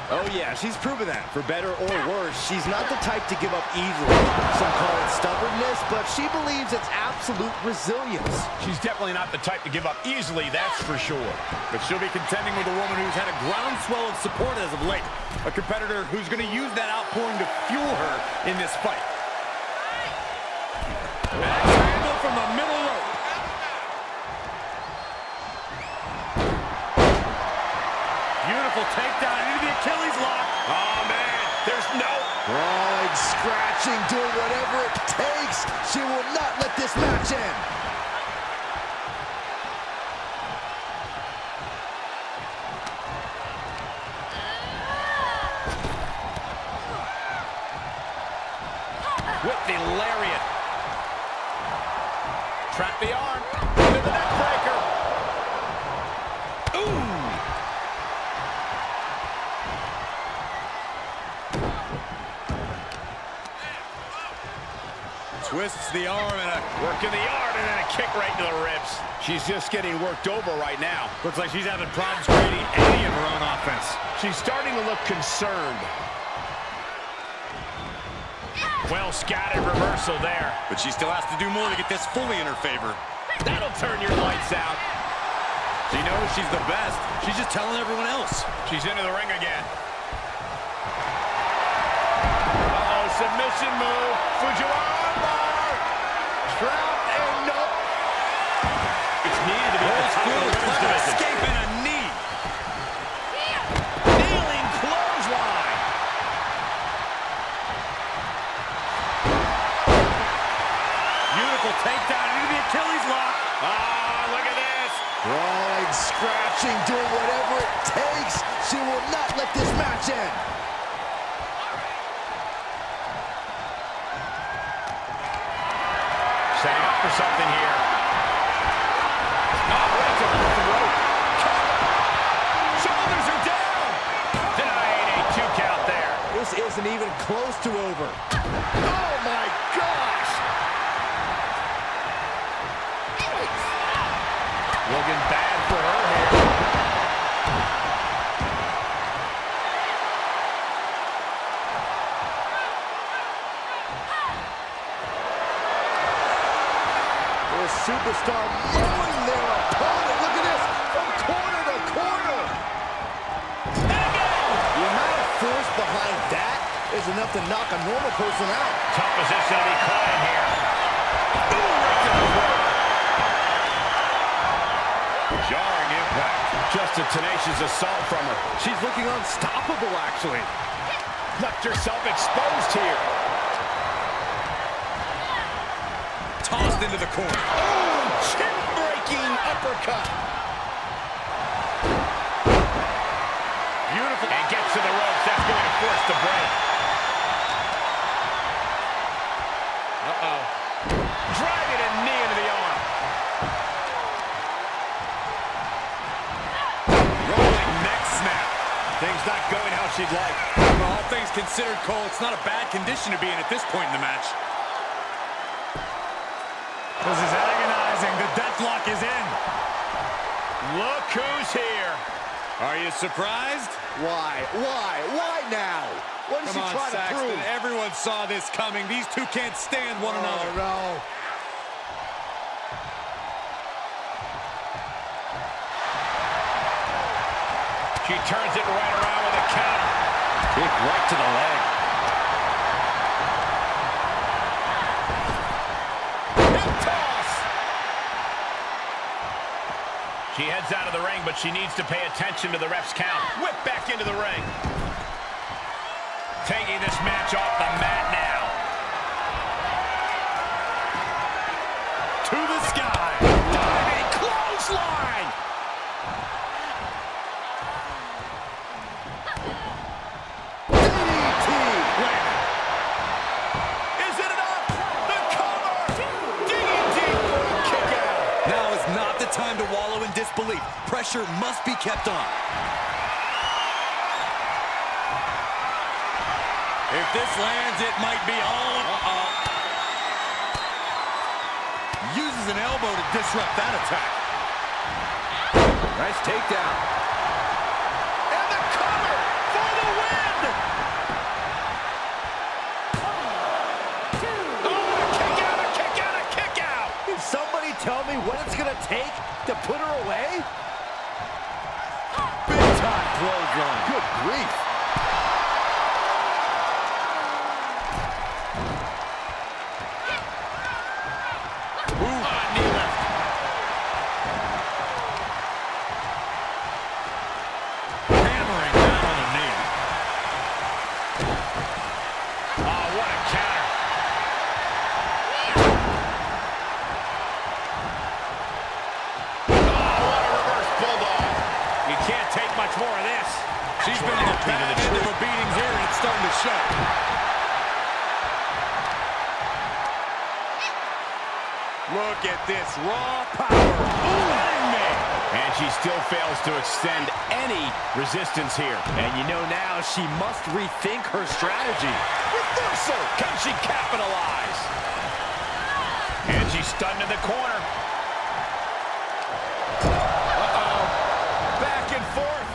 Oh, yeah, she's proven that. For better or worse, she's not the type to give up easily. Some call it stubbornness, but she believes it's absolute resilience. She's definitely not the type to give up easily, that's for sure. But she'll be contending with a woman who's had a groundswell of support as of late. A competitor who's going to use that outpouring to fuel her in this fight. Axe handle from the middle rope. Beautiful takedown into the Achilles lock. Oh, man, there's no... Crawling, scratching, doing whatever it takes. She will not let this match end. With the lariat. Trap the arm. Into the neck breaker. Ooh. Twists the arm and a work in the arm and then a kick right to the ribs. She's just getting worked over right now. Looks like she's having problems creating any of her own offense. She's starting to look concerned. Well scattered reversal there. But she still has to do more to get this fully in her favor. That'll turn your lights out. She knows she's the best. She's just telling everyone else. She's into the ring again. Uh-oh, submission move. Fujiwara bar. Trap and nope. It's needed to be the top of the women's division. Escaping a knee. Kneeling clothesline. Beautiful takedown into the Achilles lock. Ah, look at this. Crawling, scratching, doing whatever it takes. She will not let this match end. Setting up for something here. Oh, right to the throat. Shoulders are down. Denied a 2 count there. This isn't even close to over. Oh, my gosh. Looking bad for her here. This superstar mowing their opponent. Look at this, from corner to corner. And again. The amount of force behind that is enough to knock a normal person out. Tough position to be caught in here. Ooh, right to the throat. Jarring impact. Just a tenacious assault from her. She's looking unstoppable, actually. Left herself exposed here. Tossed into the corner. Oh, chin-breaking uppercut. Beautiful. And gets to the ropes. That's going to force the break. Uh-oh. Driving a knee into the arm. Rolling neck snap. Things not going how she'd like. Well, all things considered, Cole, it's not a bad condition to be in at this point in the match. This is agonizing. The deathlock is in. Look who's here. Are you surprised? Why? Why now? What is she trying to prove? Everyone saw this coming. These two can't stand one another. No. She turns it right around with a counter. Kick right to the leg. Hip toss. She heads out of the ring, but she needs to pay attention to the ref's count. Whip back into the ring. Taking this match off the mat now. To the sky. Diving clothesline. DDT. Wait. Is it enough? The cover. Digging deep for a kick out. Now is not the time to wallow in disbelief. Pressure must be kept on. If this lands, it might be all... Uses an elbow to disrupt that attack. Nice takedown. And the cover for the win! Good grief. Knee lift. Hammering down on the knee. Oh, what a counter. Oh, what a reverse bulldog. You can't take much more of this. She's been in the bad end of a beating here, and it's starting to show. Look at this raw power. Ooh, and she still fails to extend any resistance here. And you know now she must rethink her strategy. Reversal. Can she capitalize? And she's stunned in the corner. Uh-oh. Back and forth.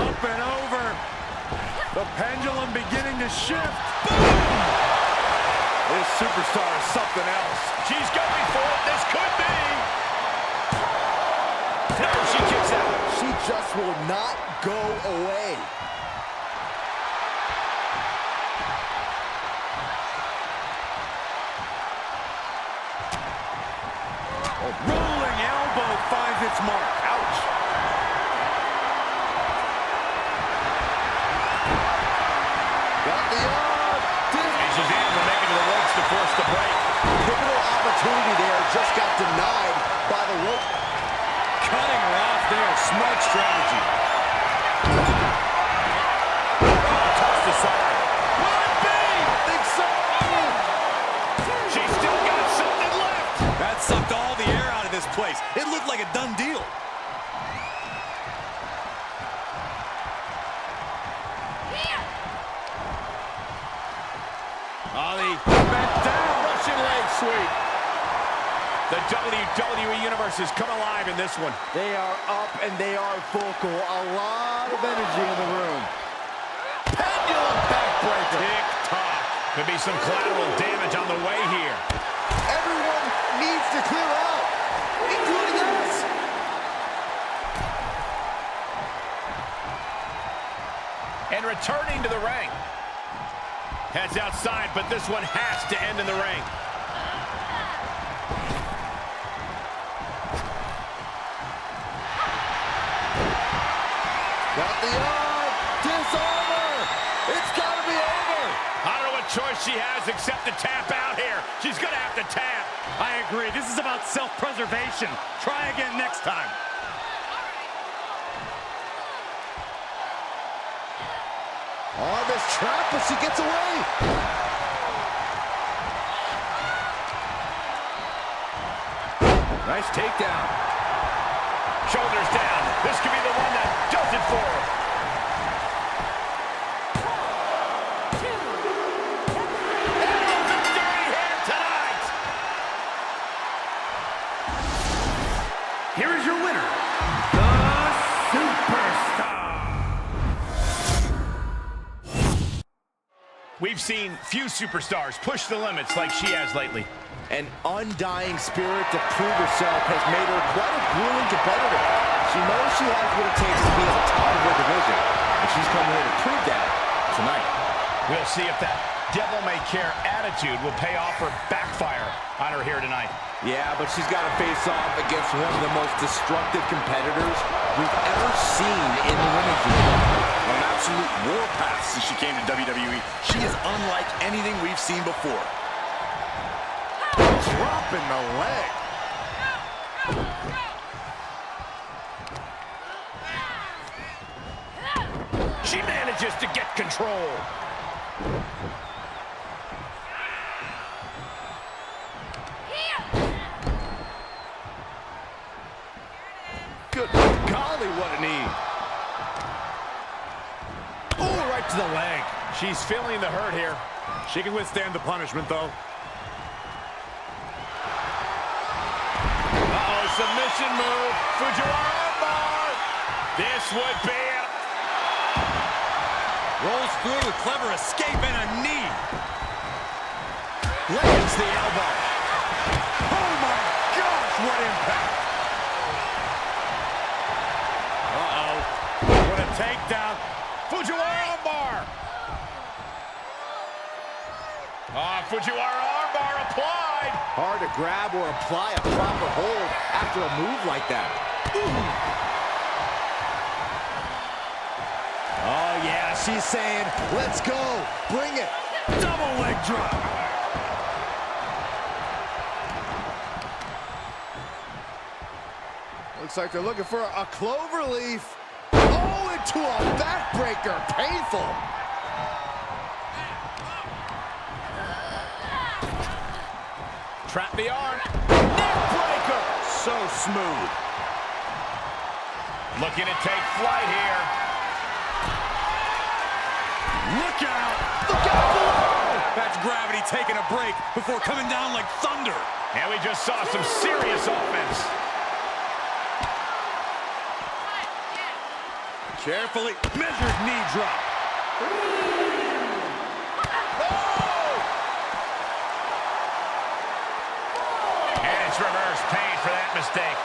Up and over. The pendulum beginning to shift. Boom! This superstar is something else. She's going for it. This could be. No, she kicks out. She just will not go away. A rolling elbow finds its mark. Ouch. Got the arm. And she's able to make it to the ropes to force the break. Pivotal opportunity there, just got denied by the rope. Cutting her off there. Smart strategy. Tossed aside. Will it be? I think so. She's still got something left. That sucked all the air out of this place. It looked like a done deal. Ollie bent down. Russian leg sweep. The WWE Universe has come alive in this one. They are up and they are vocal. A lot of energy in the room. Pendulum backbreaker. Tick-tock. Could be some collateral damage on the way here. Everyone needs to clear out, including us. And returning to the ring. Heads outside, but this one has to end in the ring. Got the arm. Disarmer. It's got to be over. I don't know what choice she has except to tap out here. She's going to have to tap. I agree. This is about self-preservation. Try again next time. Oh, this trap, but she gets away. Nice takedown. Shoulders down. This could be the one that does it for her. And the victory here tonight. Here is your winner, the Superstar. We've seen few superstars push the limits like she has lately. An undying spirit to prove herself has made her quite a grueling competitor. She knows she has what it takes to be at the top of her division, and she's come here to prove that tonight. We'll see if that devil-may-care attitude will pay off or backfire on her here tonight. Yeah, but she's got to face off against one of the most destructive competitors we've ever seen in the women's division. On an absolute warpath since she came to WWE, she is unlike anything we've seen before. Dropping the leg. She manages to get control. Good golly, what a knee. Oh, right to the leg. She's feeling the hurt here. She can withstand the punishment, though. Uh-oh, submission move. Fujiwara armbar. This would be it. Rolls through with clever escape and a knee. Lands the elbow. Oh, my gosh, what impact. Uh-oh. What a takedown. Fujiwara armbar. Fujiwara armbar applied. Hard to grab or apply a proper hold after a move like that. Oh, yeah, she's saying, let's go. Bring it. Double leg drop. Looks like they're looking for a clover leaf. Oh, into a backbreaker. Painful. Trap the arm. Neck breaker. So smooth. Looking to take flight here. Look out. Look out below. That's gravity taking a break before coming down like thunder. And we just saw some serious offense. Carefully measured knee drop. And it's reverse pain for that mistake.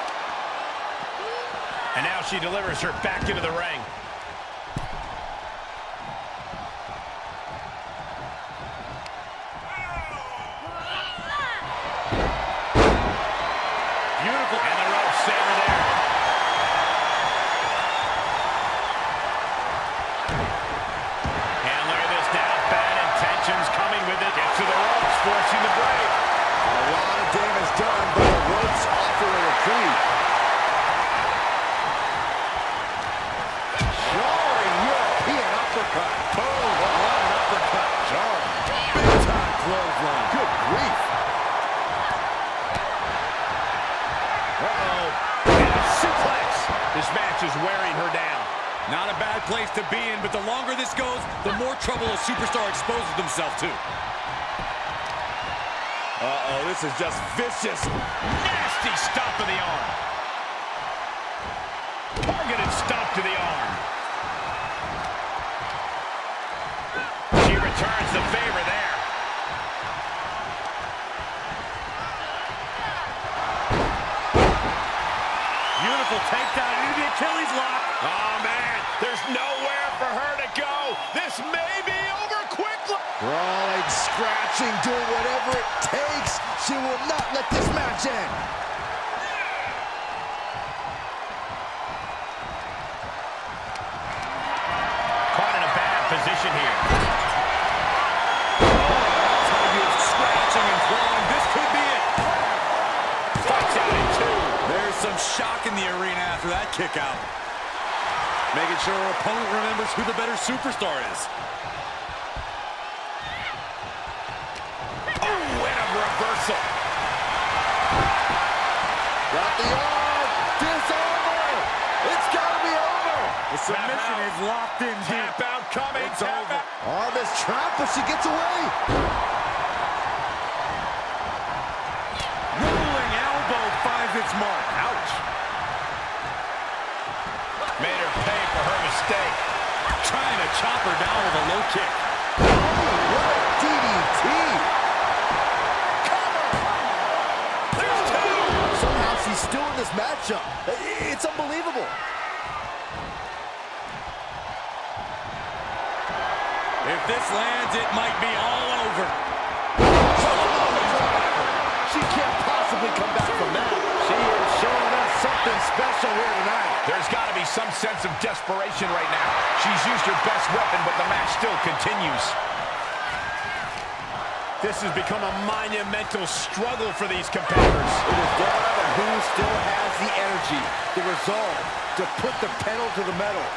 And now she delivers her back into the ring. Beautiful. And the rope saver there. Coming with it, gets to the ropes, forcing the break. A lot of damage done, but the ropes offer a reprieve. Jarring European uppercut. Boom, what an uppercut. Jarring. Big time clothesline. Good grief. Uh-oh. And a suplex. This match is wearing her down. Not a bad place to be in, but the longer this goes, the more trouble a superstar exposes themselves to. Uh-oh, this is just vicious. Nasty stomp to the arm. Targeted stomp to the arm. She returns the favor there. Beautiful takedown into the Achilles lock. Oh, man, there's nowhere for her to go. This may be over quickly. Brawling, scratching, doing whatever it takes. She will not let this match end. Caught in a bad position here. Oh, scratching and clawing. This could be it. Fights out in two. There's some shock in the arena after that kick out. Making sure her opponent remembers who the better superstar is. Oh, and a reversal. Got the arm. Disarmer. It's got to be over. The submission is locked in deep. Tap out coming. It's Tap over. out. Arm is trapped, but she gets away. Rolling elbow finds its mark. Ouch. Made her pay for her mistake. Trying to chop her down with a low kick. What a DDT. There's two. Somehow she's still in this matchup. It's unbelievable. If this lands, it might be all over. She can't possibly come back from that. She is showing us something special here tonight. There's got to be some sense of desperation right now. She's used her best weapon, but the match still continues. This has become a monumental struggle for these competitors. It is down to who still has the energy, the resolve to put the pedal to the metal.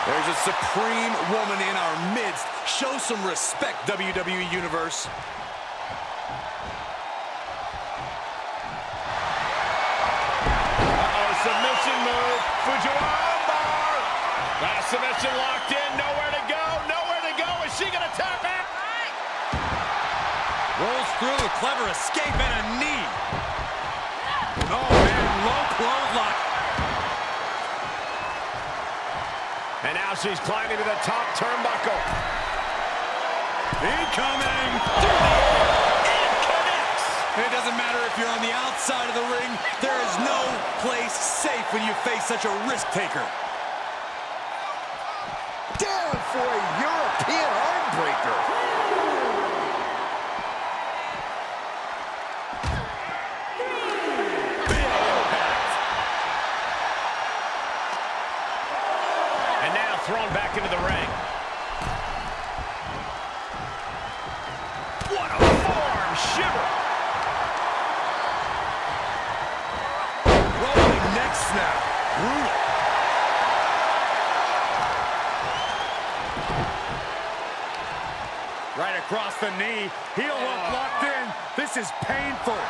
There's a supreme woman in our midst. Show some respect, WWE Universe. Submission move. Fujiwara bar. Got a submission locked in. Nowhere to go. Nowhere to go. Is she going to tap out? Rolls through a clever escape and a knee. Oh, man. Low clothesline. And now she's climbing to the top turnbuckle. Incoming. Through the air. And connects. It doesn't matter if you're on the outside of the ring. There is no place safe when you face such a risk taker. Down for a European armbreaker. Big impact. And now thrown back into the ring. What a forearm shiver. Rolling neck snap. Brutal. Right across the knee. Heel hook locked in. This is painful.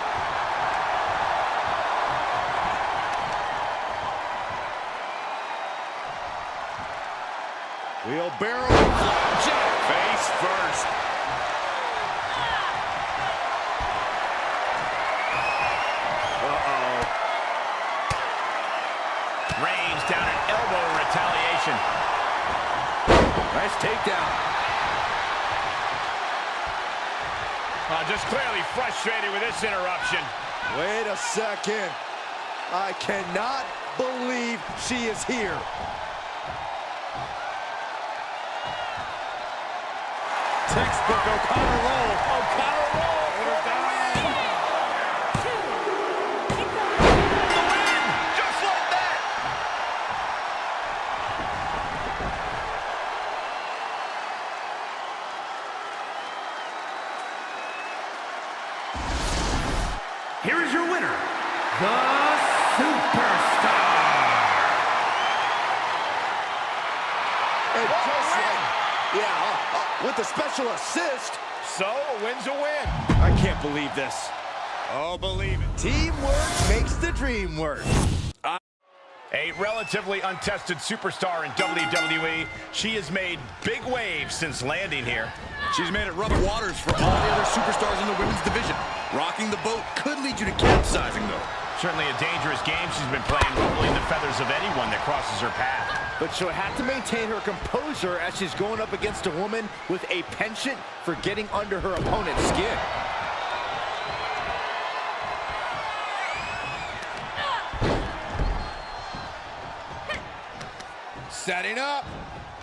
Wheelbarrow flapjack. Face first. Reigns down an elbow in retaliation. Nice takedown. Just clearly frustrated with this interruption. Wait a second. I cannot believe she is here. Textbook O'Connor roll. O'Connor roll. The win! Just like that! Here is your winner, the Superstar. And just like, with the special assist. So, a win's a win. I can't believe this. Oh, believe it. Teamwork makes the dream work. A relatively untested superstar in WWE, she has made big waves since landing here. She's made it rough waters for all the other superstars in the women's division. Rocking the boat could lead you to capsizing, though. Certainly a dangerous game she's been playing, ruffling the feathers of anyone that crosses her path. But she'll have to maintain her composure as she's going up against a woman with a penchant for getting under her opponent's skin. Setting up.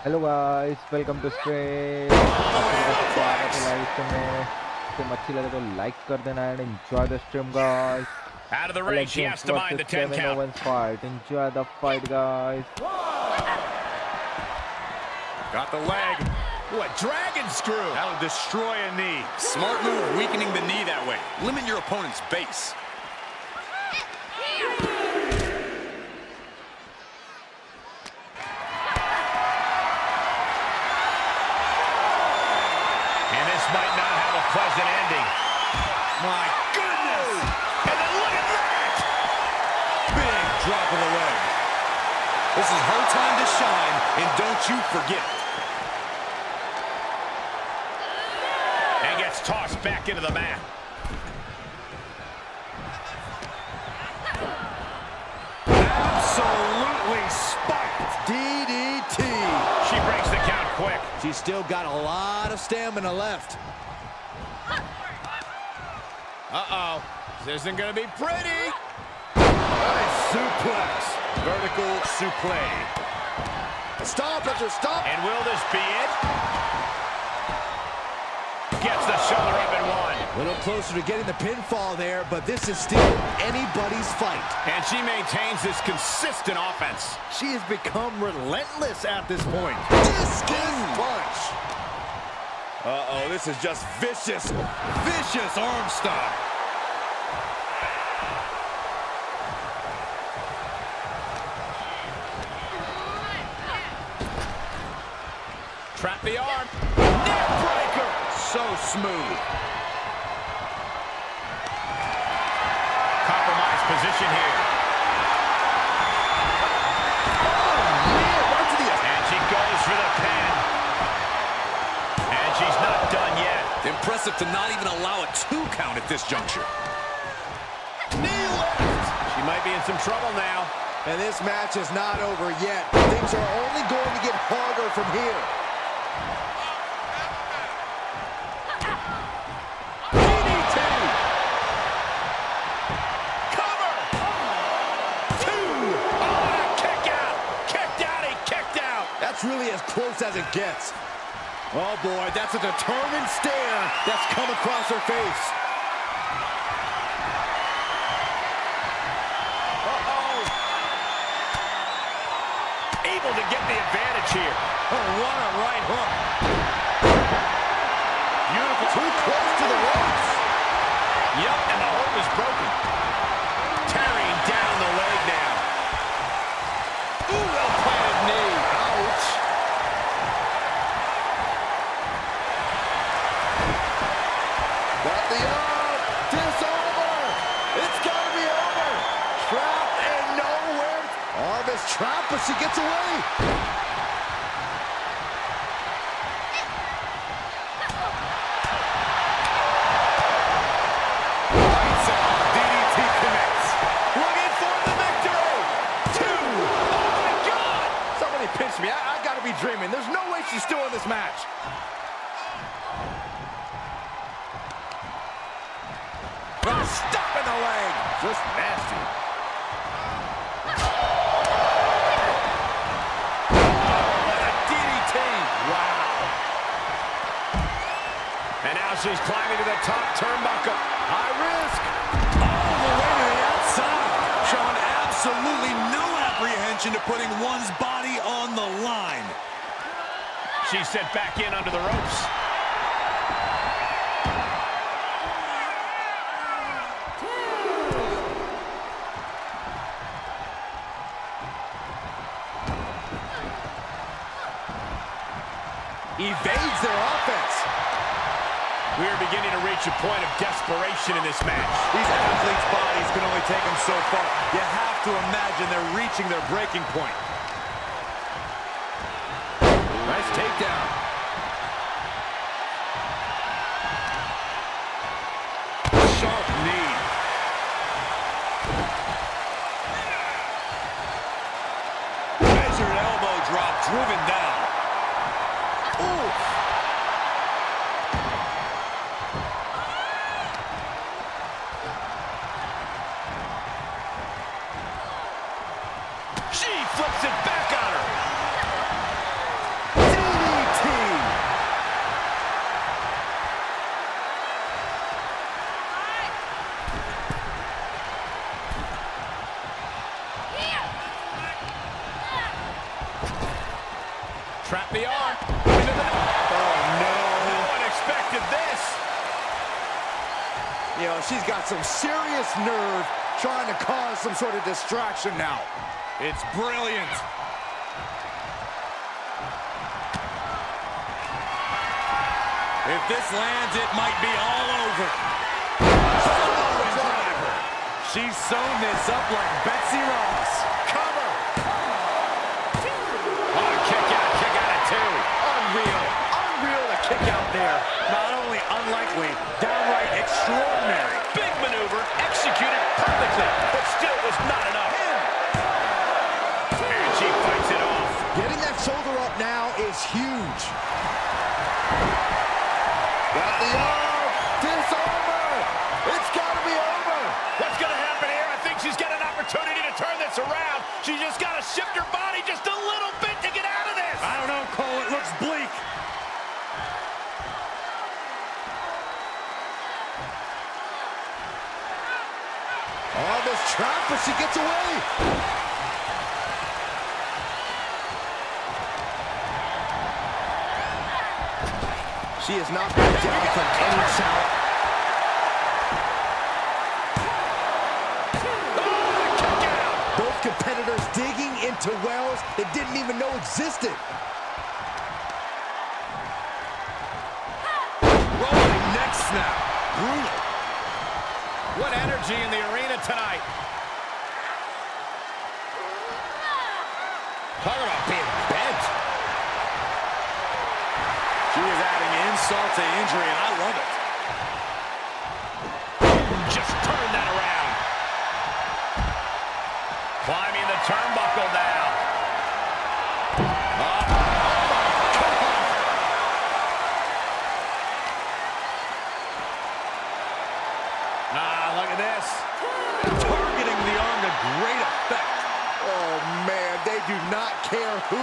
Hello guys, welcome to stream. स्वागत है live stream में। Stream अच्छी लगे तो like कर देना and enjoy the stream guys. Out of the ring, she has to mind the 10 count. Fight. Enjoy the fight, guys. Got the leg. Ooh, a dragon screw. That'll destroy a knee. Smart move, weakening the knee that way. Limit your opponent's base. And this might not have a pleasant ending. My goodness! And then look at that! Big drop of the leg. This is her time to shine, and don't you forget it. And gets tossed back into the mat. Absolutely spiked. DDT. She breaks the count quick. She's still got a lot of stamina left. Uh-oh. This isn't going to be pretty. Nice suplex. Vertical suplex. Stomp after stomp. And will this be it? Gets the shoulder up and one. A little closer to getting the pinfall there, but this is still anybody's fight. And she maintains this consistent offense. She has become relentless at this point. Discus punch. Uh-oh, this is just vicious, vicious arm style. Trap the arm. Neck breaker. So smooth. Compromised position here. And she goes for the pin. And she's not done yet. Impressive to not even allow a 2 count at this juncture. Knee lift. She might be in some trouble now. And this match is not over yet. Things are only going to get harder from here. That's really as close as it gets. Oh boy, that's a determined stare that's come across her face. Able to get the advantage here. Oh, what a right hook. Beautiful. Too close to the ropes. Yep, and the hold is broken. Tearing down the leg now. Ooh, well-planted knee. Ouch. Got the arm. Disarmer. It's got to be over. Trapped and nowhere. Arm is trapped, but she gets away. Me. I gotta be dreaming. There's no way she's still in this match. Oh, stop in the leg. Just nasty. Oh, what a DDT. Wow. And now she's climbing to the top turnbuckle. High risk. All the way to the outside. Showing absolutely no apprehension to putting one's body on the line. She's sent back in under the ropes. Evades their offense. We are beginning to reach a point of desperation in this match. These athletes' bodies can only take them so far. You have to imagine they're reaching their breaking point. Nice takedown. Sharp knee. Measured elbow drop, driven down. Ooh. She flips it back on her. DDT. Trap the arm. Oh, no. No one expected this. You know, she's got some serious nerve trying to cause some sort of distraction now. It's brilliant. If this lands, it might be all over. She's sewn this up like Betsy Ross. Cover. Oh, kick out at two. Unreal. Unreal to kick out there. Not only unlikely, downright extraordinary. Big maneuver, executed perfectly, but still was not enough. And she fights it off. Getting that shoulder up now is huge. Got the arm. Disarmer. It's got to be over. What's going to happen here? I think she's got an opportunity to turn this around. She just got to shift her body just a little bit to get out of this. I don't know, Cole. It looks bleak. Arm is trapped, but she gets away. She is not back down from any challenge. Both competitors digging into wells they didn't even know existed. Rolling neck snap. Brutal. What energy in the arena tonight. Talk about being bent. She is adding insult to injury, and I love it. Just turn that around. Climbing the turnbuckle now. Look at this. Targeting the arm to great effect. Oh, man, they do not care who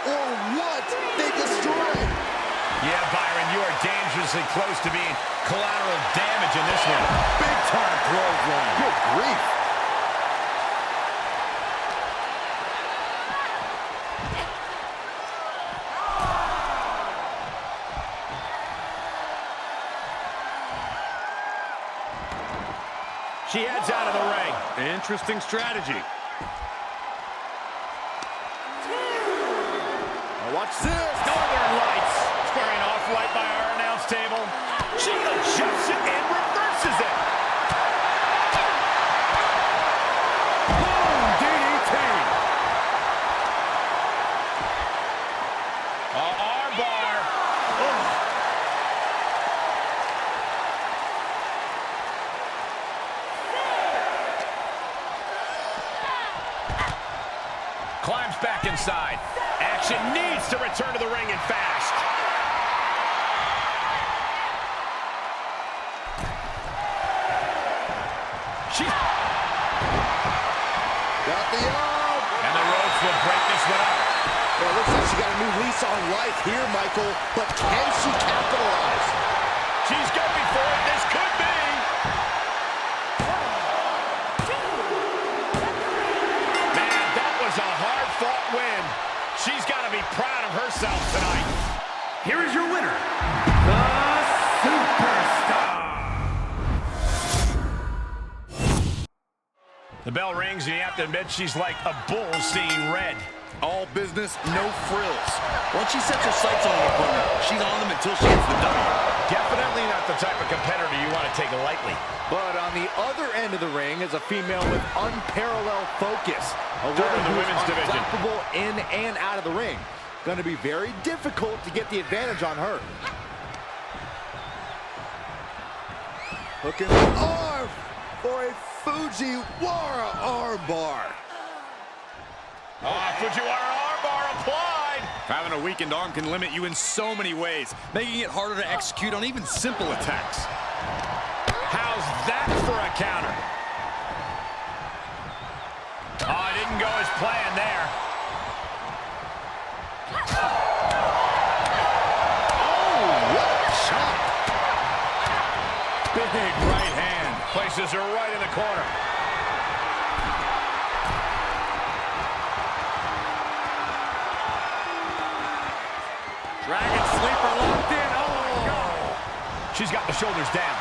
or what they destroyed. Yeah, Byron, you are dangerously close to being collateral damage in this one. Big time clothesline. Good grief. She heads out of the ring. Interesting strategy. Now watch this. Northern Lights. Squaring off right by our announce table. She adjusts it and reverses it. Boom, DDT. Armbar. Climbs back inside. Action needs to return to the ring and fast. She's Got the arm. and the ropes will break this one up. Well, it looks like she got a new lease on life here, Michael. But can she capitalize? She's going for it. This could be. Man, that was a hard-fought win. She's got to be proud of herself tonight. Here is your winner, the Superstar. The bell rings, and you have to admit she's like a bull seeing red. All business, no frills. Once she sets her sights on an opponent, she's on them until she hits the W. Definitely not the type of competitor you want to take lightly. But on the other end of the ring is a female with unparalleled focus. A Third woman in the who's women's division. unflappable in and out of the ring. Going to be very difficult to get the advantage on her. Hooking the arm for a Fujiwara armbar. Fujiwara armbar applied. Having a weakened arm can limit you in so many ways, making it harder to execute on even simple attacks. How's that for a counter? Oh, it didn't go as planned there. Oh, what a shot. Big right hand. Places her right in the corner. Dragon sleeper locked in. Oh! She's got the shoulders down.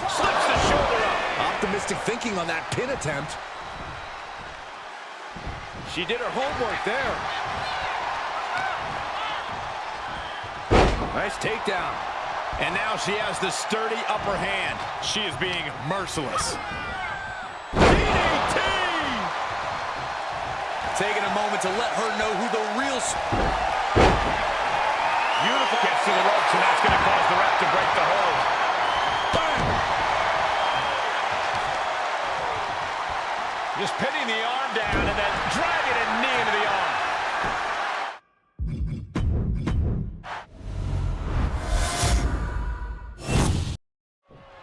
Slips the shoulder up. Optimistic thinking on that pin attempt. She did her homework there. Nice takedown. And now she has the sturdy upper hand. She is being merciless. DDT! Taking a moment to let her know who the real... Beautiful. Gets to the ropes, and that's going to cause the ref to break the hold. Bang! Just pinning the arm down and then dragging a knee into the arm.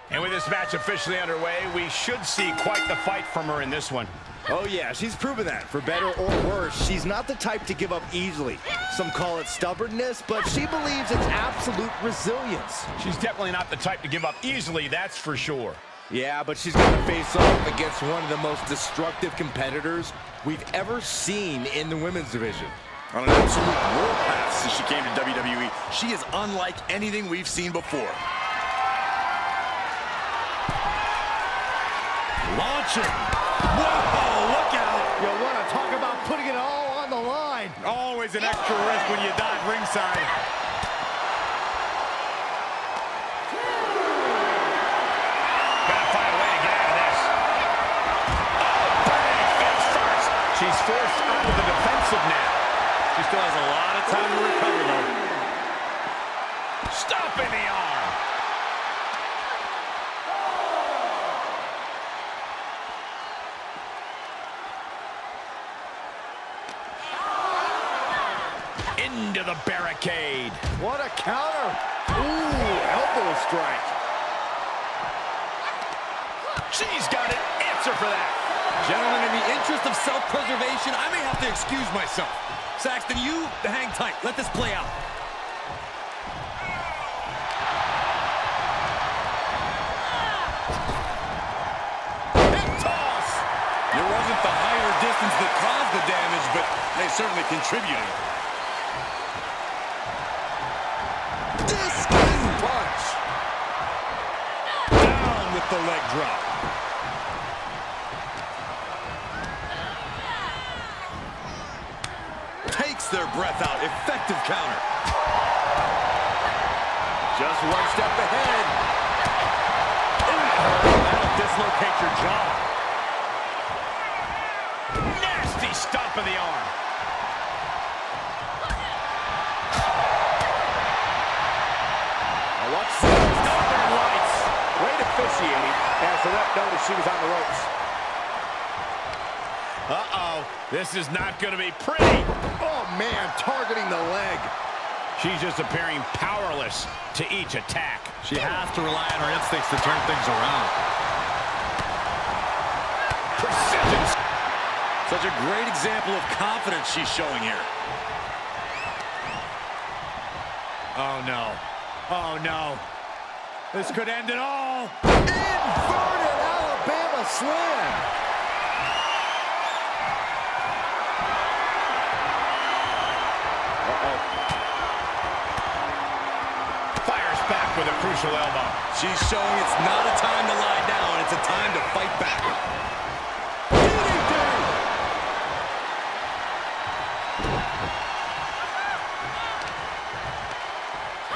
And with this match officially underway, we should see quite the fight from her in this one. Oh yeah, she's proven that. For better or worse, she's not the type to give up easily. Some call it stubbornness, but she believes it's absolute resilience. She's definitely not the type to give up easily, that's for sure. Yeah, but she's going to face off against one of the most destructive competitors we've ever seen in the women's division. On an absolute warpath since she came to WWE, she is unlike anything we've seen before. Launching. Whoa, look out. You want to talk about putting it all on the line. Always an extra risk when you dive ringside. Gotta find a way to get out of this. Oh, bang, face first. She's forced out of the defensive now. She still has a lot of time to recover, though. Stop in the arm. Into the barricade. What a counter. Ooh, elbow strike. She's got an answer for that. Gentlemen, in the interest of self-preservation, I may have to excuse myself. Saxton, you hang tight. Let this play out. Hip toss! It wasn't the higher distance that caused the damage, but they certainly contributed. Discus punch! Down with the leg drop. Takes their breath out. Effective counter. Just one step ahead. That'll dislocate your jaw. Nasty stomp of the arm. Now watch this. Northern Lights. Great officiating as the ref noticed she was on the ropes. Uh-oh. This is not going to be pretty. Oh, man, targeting the leg. She's just appearing powerless to each attack. She has to rely on her instincts to turn things around. Precision. Such a great example of confidence she's showing here. Oh, no. Oh, no. This could end it all. Inverted Alabama slam. Fires back with a crucial elbow. She's showing it's not a time to lie down. It's a time to fight back.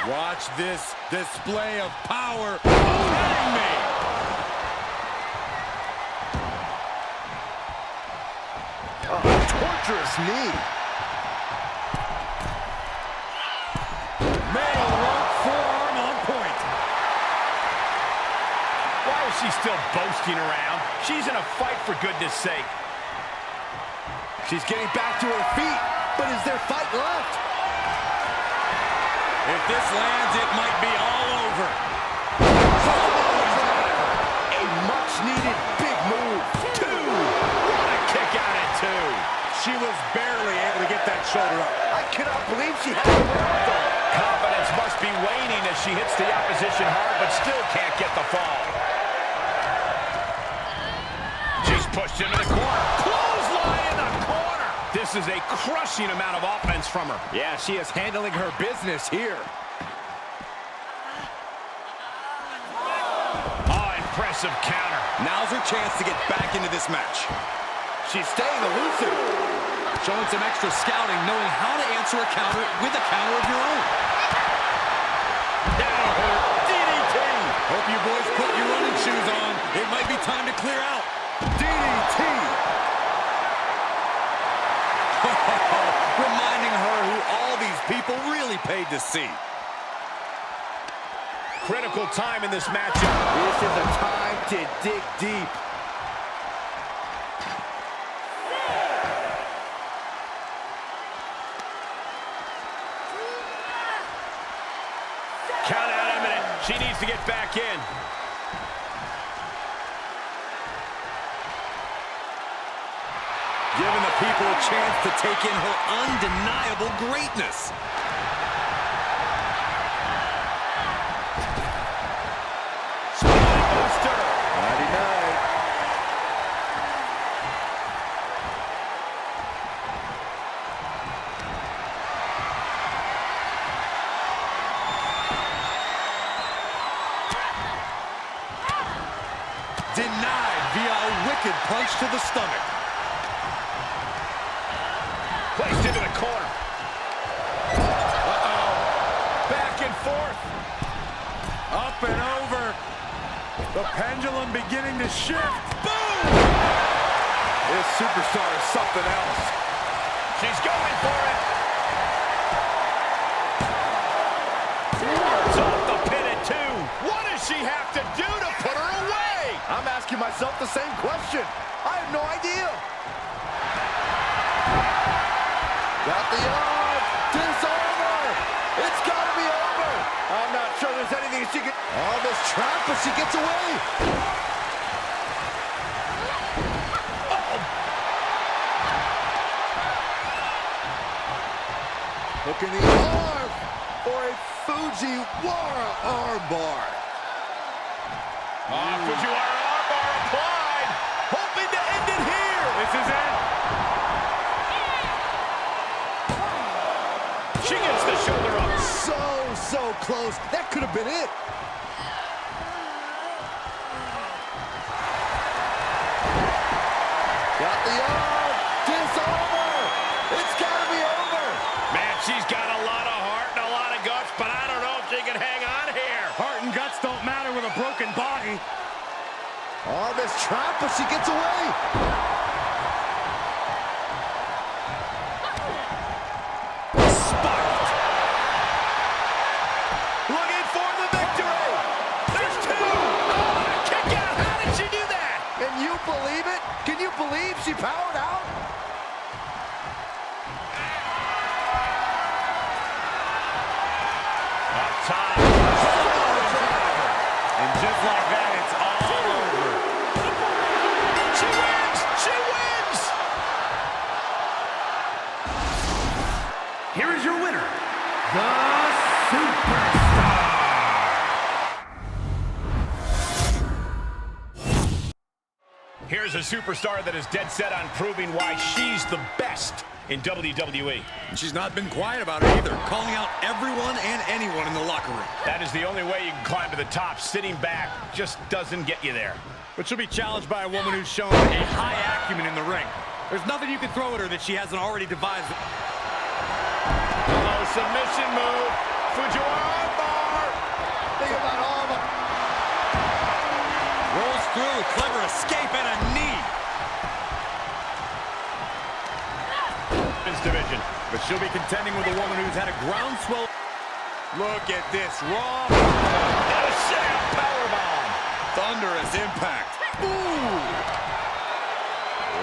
Watch this display of power. Hitting me. Torturous knee. Male right forearm on point. Why is she still boasting around? She's in a fight, for goodness sake. She's getting back to her feet, but is there fight left? If this lands, it might be all over. A much-needed big move. Two. What a kick out at two. She was barely able to get that shoulder up. I cannot believe she had the wherewithal. Confidence must be waning as she hits the opposition hard, but still can't get the fall. She's pushed into the corner. Clothesline in the corner. This is a crushing amount of offense from her. Yeah, she is handling her business here. Oh, impressive counter. Now's her chance to get back into this match. She's staying elusive. Showing some extra scouting, knowing how to answer a counter with a counter of your own. Down her DDT. Hope you boys put your running shoes on. It might be time to clear out. DDT. Reminding her who all these people really paid to see. Critical time in this matchup. This is a time to dig deep. Count out imminent. She needs to get back in. Giving the people a chance to take in her undeniable greatness. Buster. 99. Denied via a wicked punch to the stomach. Placed into the corner. Uh-oh. Back and forth. Up and over. The pendulum beginning to shift. Boom! This superstar is something else. She's going for it. It's off the pin at two. What does she have to do to put her away? I'm asking myself the same question. I have no idea. Got the arm. Disarmer. It's got to be over. I'm not sure there's anything she can... Oh, this trap, but she gets away. Hooking the arm for a Fujiwara armbar. Fujiwara armbar applied. Hoping to end it here. This is it. She gets the shoulder up. So close. That could have been it. Got the arm. Disarmer. It's got to be over. Man, she's got a lot of heart and a lot of guts, but I don't know if she can hang on here. Heart and guts don't matter with a broken body. Arm is trapped, but she gets away. Spiked. Looking for the victory. There's two. Oh, kick out. How did she do that? Can you believe it? Can you believe she powered out? Up top. And just like that, it's all over. She wins! She wins! Here is your winner, the Superstar. Here's a superstar that is dead set on proving why she's the best in WWE. She's not been quiet about it either, calling out everyone and anyone in the locker room. That is the only way you can climb to the top. Sitting back just doesn't get you there. But she'll be challenged by a woman who's shown a high acumen in the ring. There's nothing you can throw at her that she hasn't already devised. Oh, submission move. Fujiwara armbar. Think about all of them. Rolls through, clever escape and a knee. Division. But she'll be contending with a woman who's had a groundswell. Look at this raw. And a sham powerbomb. Thunderous impact. Ooh.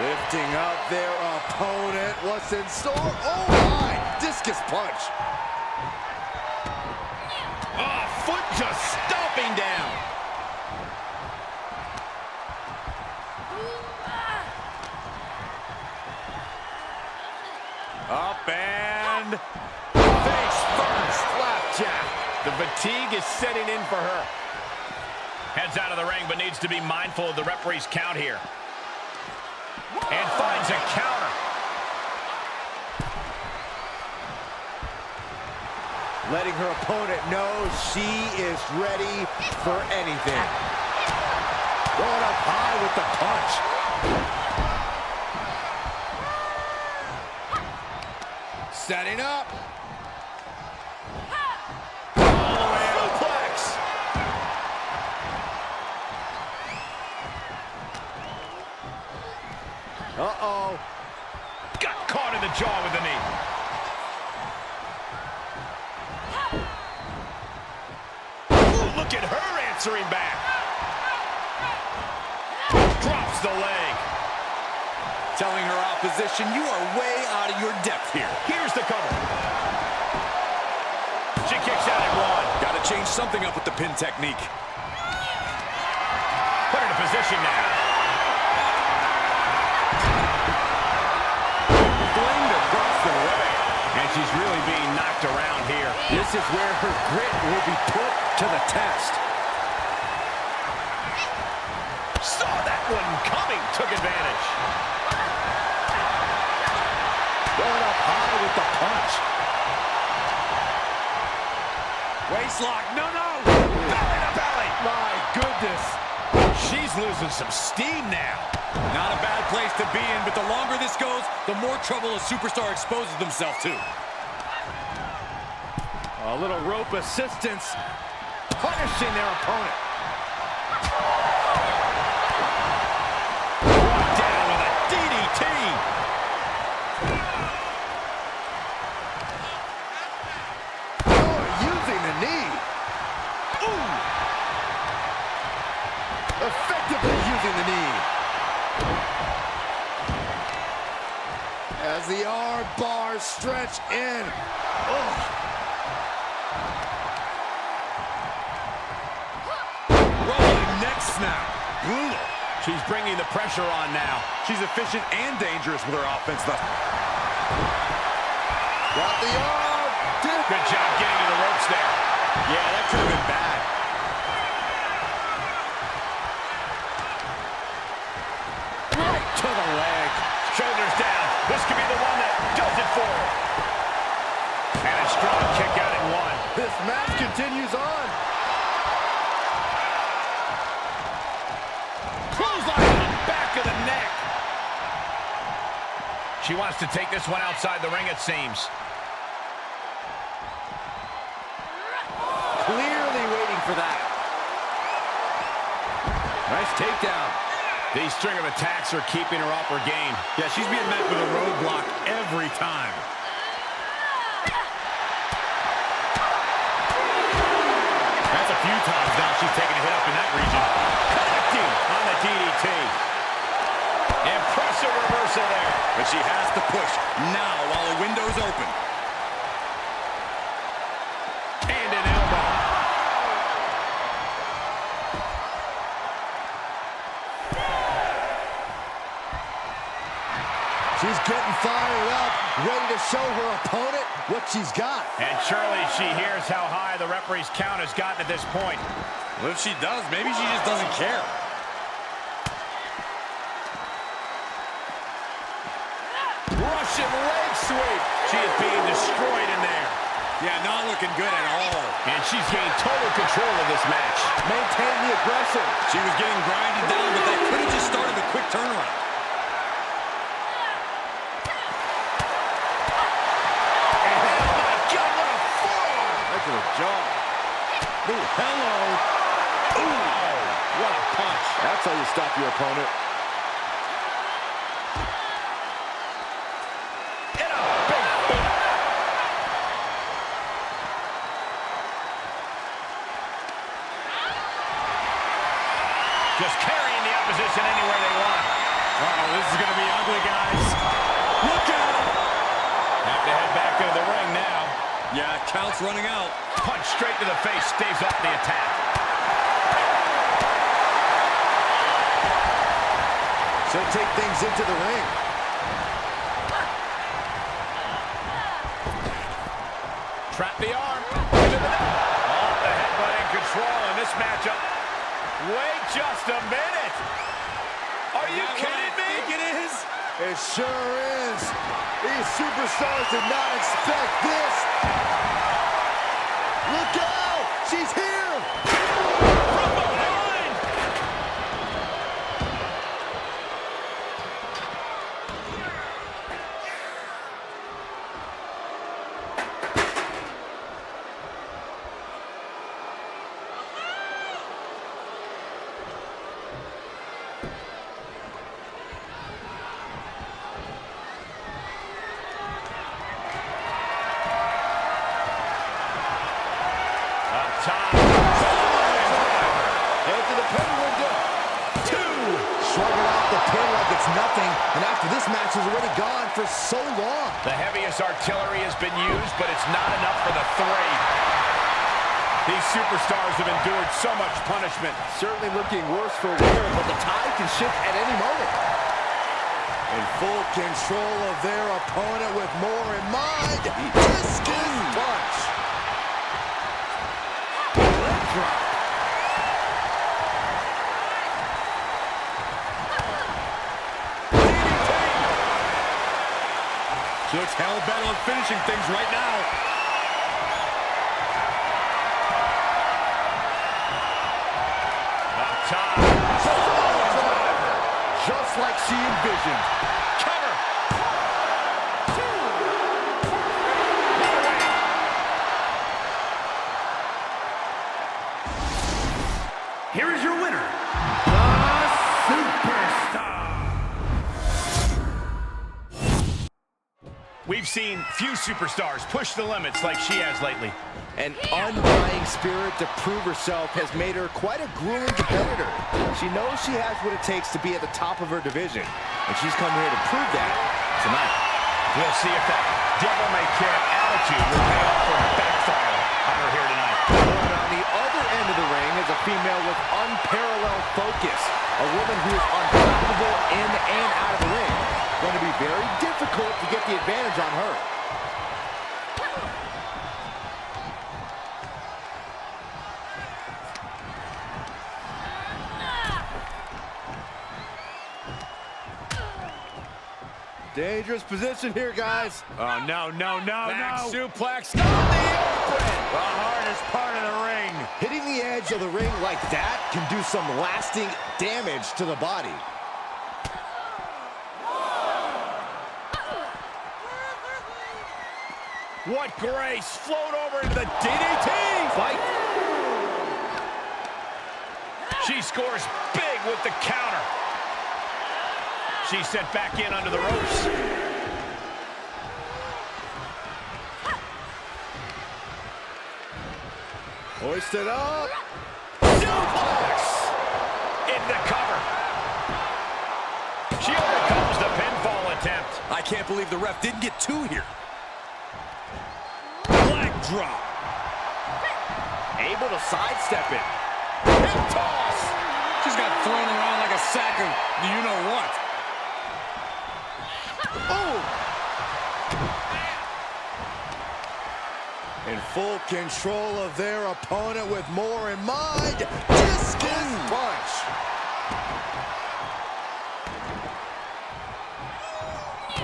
Lifting up their opponent. What's in store? Oh my! Discus punch. Oh, foot just stomping down. Up and face first. Flapjack. The fatigue is setting in for her. Heads out of the ring, but needs to be mindful of the referee's count here. And finds a counter. Letting her opponent know she is ready for anything. Going up high with the punch. Setting up. All the way suplex. Uh-oh. Got caught in the jaw with the knee. Ooh, look at her answering back. Drops the leg. Telling her opposition, you are way out of your depth here. Here's the cover. She kicks out at one. Got to change something up with the pin technique. Put her in position now. Flamed across the way. And she's really being knocked around here. This is where her grit will be put to the test. Saw that one coming. Took advantage. Going up high with the punch. Waistlock, no. Belly to belly. My goodness. She's losing some steam now. Not a bad place to be in, but the longer this goes, the more trouble a superstar exposes themselves to. A little rope assistance. Punishing their opponent. Brought down with a DDT. Using the knee. Ooh. Effectively using the knee. As the arm bars stretch in. Oh. Rolling neck snap. Brutal. She's bringing the pressure on now. She's efficient and dangerous with her offense. Got the arm. job getting to the ropes there. Yeah, that could have been bad. Right to the leg. Shoulders down. This could be the one that does it for her. And a strong kick out at one. This match continues on. Clothesline to the back of the neck. She wants to take this one outside the ring, it seems. Clearly waiting for that. Nice takedown. These string of attacks are keeping her off her game. Yeah, she's being met with a roadblock every time. That's a few times now she's taking a hit up in that region. Connecting on the DDT. Impressive reversal there. But she has to push now while the window's open. And an elbow. She's getting fired up, ready to show her opponent what she's got. And surely she hears how high the referee's count has gotten at this point. Well, if she does, maybe she just doesn't care. Russian leg sweep. She is being destroyed in there. Yeah, not looking good at all. And she's gained total control of this match. Maintain the aggression. She was getting grinded down, but that could have just started a quick turnaround. Jaw. Ooh, hello. Ooh, what a punch. That's how you stop your opponent. And a big boot. Just carrying the opposition anywhere they want. Uh-oh, this is going to be ugly, guys. Look out! Have to head back into the ring now. Yeah, count's running out. Punch straight to the face, stays off the attack. She'll take things into the ring. Trap the arm. Into the net. Off the headbutt in control in this matchup. Wait just a minute. Are you kidding me? I think it is. It sure is. These superstars did not expect this. Look out! She's here! From behind! Time. Head to the pin window. Two. Shrugging off the pin like it's nothing. And after this match is already gone for so long. The heaviest artillery has been used, but it's not enough for the three. These superstars have endured so much punishment. Certainly looking worse for wear, but the tide can shift at any moment. In full control of their opponent with more in mind. Discus punch. Leg drop. She looks hell-bent on finishing things right now. Up top. Just like she envisioned. Cover. Here is your winner, the Superstar. We've seen few superstars push the limits like she has lately. An undying spirit to prove herself has made her quite a grueling competitor. She knows she has what it takes to be at the top of her division, and she's come here to prove that tonight. We'll see if that devil-may-care attitude will pay off for a backfire on her here tonight. But on the other end of the ring is a female with unparalleled focus, a woman who is unstoppable in and out of the ring. Going to be very difficult to get the advantage on her. Dangerous position here, guys. Oh, no, no, no, Back no. suplex. Not the open. The hardest part of the ring. Hitting the edge of the ring like that can do some lasting damage to the body. What grace. Float over into the DDT. Fight. She scores big with the counter. She's set back in under the ropes. Hoisted up. Suplex! In the cover. She overcomes the pinfall attempt. I can't believe the ref didn't get two here. Leg drop. Able to sidestep it. Hip toss. Just got thrown around like a sack of you-know-what. Oh! In full control of their opponent with more in mind. Discus punch.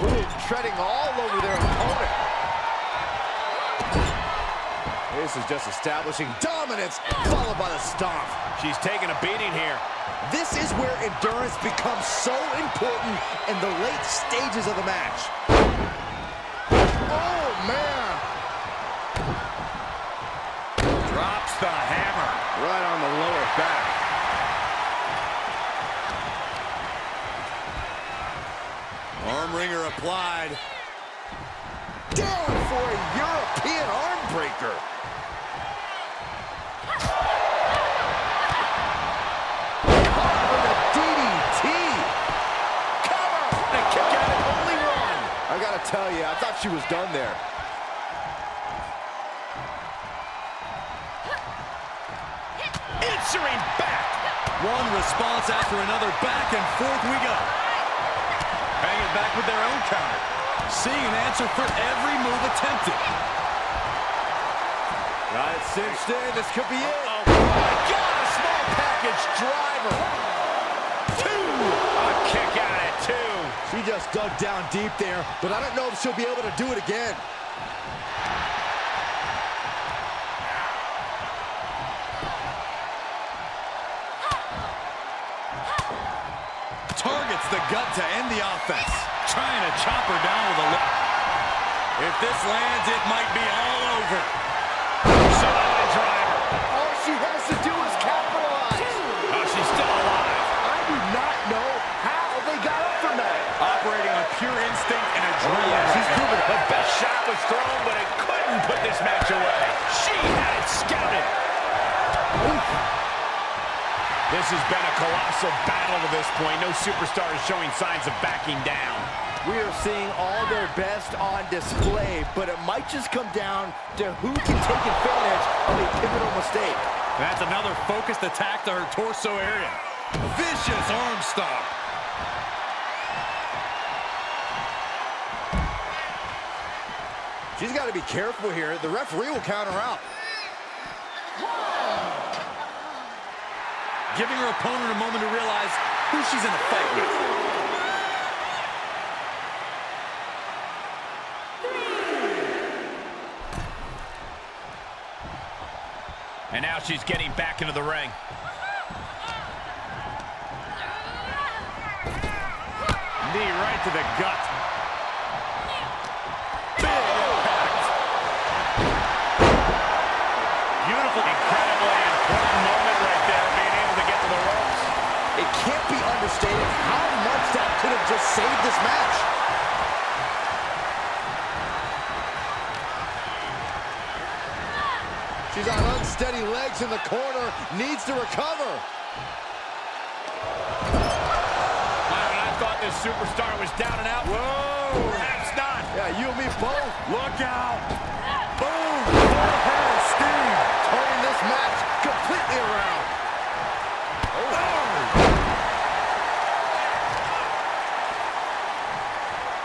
Ooh, treading all over their opponent. This is just establishing dominance, followed by the stomp. She's taking a beating here. This is where endurance becomes so important in the late stages of the match. Oh, man. Drops the hammer. Right on the lower back. Arm wringer applied. Down for a European arm breaker. Caught with a DDT. Cover. And a kick out of only one. I gotta tell you, I thought she was done there. Answering back. One response after another. Back and forth we go. Hanging back with their own counter. Seeing an answer for every move attempted. Got it cinched in. This could be it. Oh, my God, a small package driver. Two. A kick out at two. She just dug down deep there, but I don't know if she'll be able to do it again. Targets the gut to end the offense. Trying to chop her down with a look. If this lands, it might be all over. Solid driver. All she has to do is capitalize. Oh, she's still alive. I do not know how they got up from that. Operating on pure instinct and adrenaline. She's proven the best shot was thrown, but it couldn't put this match away. She had it scouted. This has been a colossal battle to this point. No superstar is showing signs of backing down. We are seeing all their best on display, but it might just come down to who can take advantage of a pivotal mistake. That's another focused attack to her torso area. Vicious arm stomp. She's got to be careful here. The referee will count her out. Giving her opponent a moment to realize who she's in a fight with. And now she's getting back into the ring. Knee right to the gut. Big impact. Beautiful, incredibly important moment right there, being able to get to the ropes. It can't be understated how much that could have just saved this match. She's on unsteady legs in the corner, needs to recover. I thought this superstar was down and out. Whoa! Perhaps not. Yeah, you and me both. Look out! Boom! Forehand Steve turning this match completely around.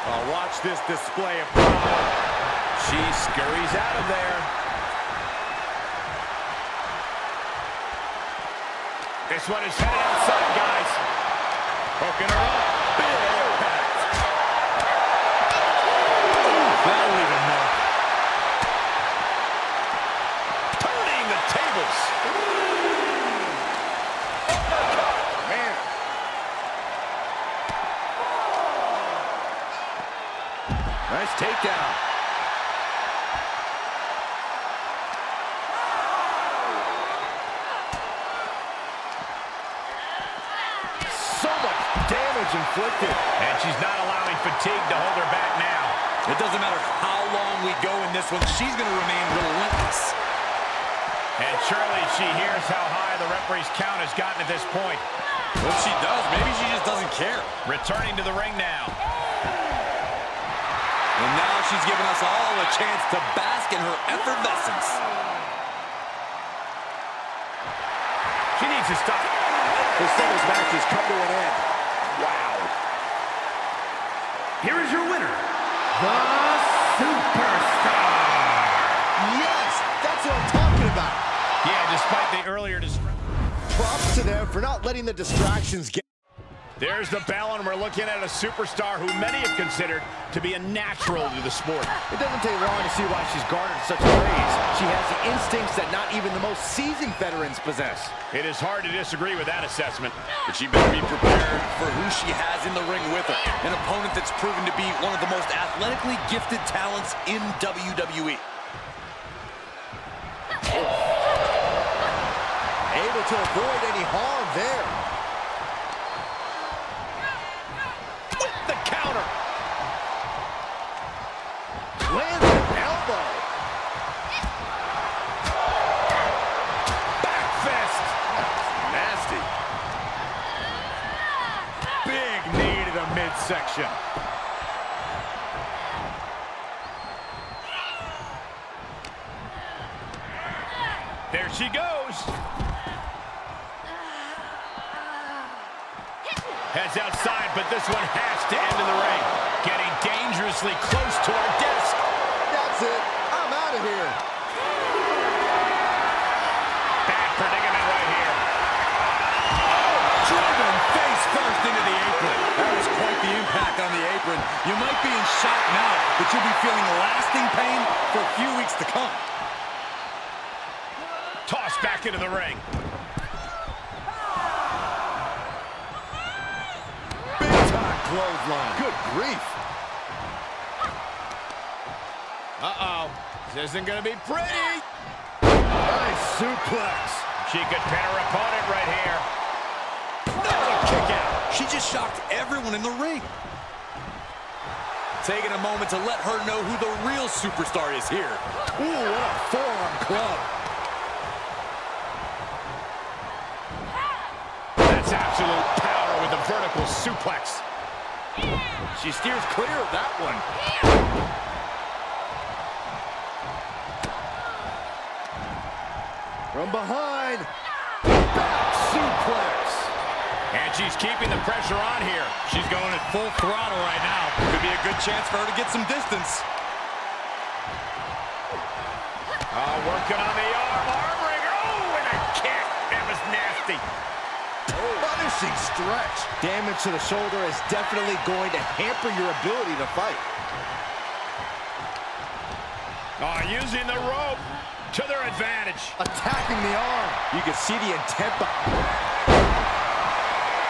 Oh, watch this display of power. She scurries out of there. This one is headed outside, guys. Hooking her up. Big impact. inflicted. And she's not allowing fatigue to hold her back now. It doesn't matter how long we go in this one, she's going to remain relentless. And surely she hears how high the referee's count has gotten at this point. Well, if she does, maybe she just doesn't care. Returning to the ring now. And now she's giving us all a chance to bask in her effervescence. She needs to stop. This singles match has come to an end. Wow. Here is your winner, the Superstar. Yes, that's what I'm talking about. Yeah, despite the earlier Props to them for not letting the distractions get. There's the bell, and we're looking at a superstar who many have considered to be a natural to the sport. It doesn't take long to see why she's garnered such praise. She has the instincts that not even the most seasoned veterans possess. It is hard to disagree with that assessment. But she better be prepared for who she has in the ring with her. An opponent that's proven to be one of the most athletically gifted talents in WWE. Able to avoid any harm there. With the counter. Lands an elbow. Back fist. Nasty. Big knee to the midsection. There she goes. Heads outside, but this one has to end in the ring. Getting dangerously close to our desk. That's it. I'm out of here. Bad predicament right here. Driven face first into the apron. That was quite the impact on the apron. You might be in shock now, but you'll be feeling lasting pain for a few weeks to come. Tossed back into the ring. Clothesline. Good grief. Uh-oh. This isn't going to be pretty. Nice suplex. She could pin her opponent right here. No, kick out. She just shocked everyone in the ring. Taking a moment to let her know who the real superstar is here. Ooh, what a forearm club. That's absolute power with the vertical suplex. She steers clear of that one. From behind. Back suplex. And she's keeping the pressure on here. She's going at full throttle right now. Could be a good chance for her to get some distance. Oh, working on the arm wringer. Oh, and a kick. That was nasty. Punishing stretch. Damage to the shoulder is definitely going to hamper your ability to fight. Oh, using the rope to their advantage. Attacking the arm. You can see the intent.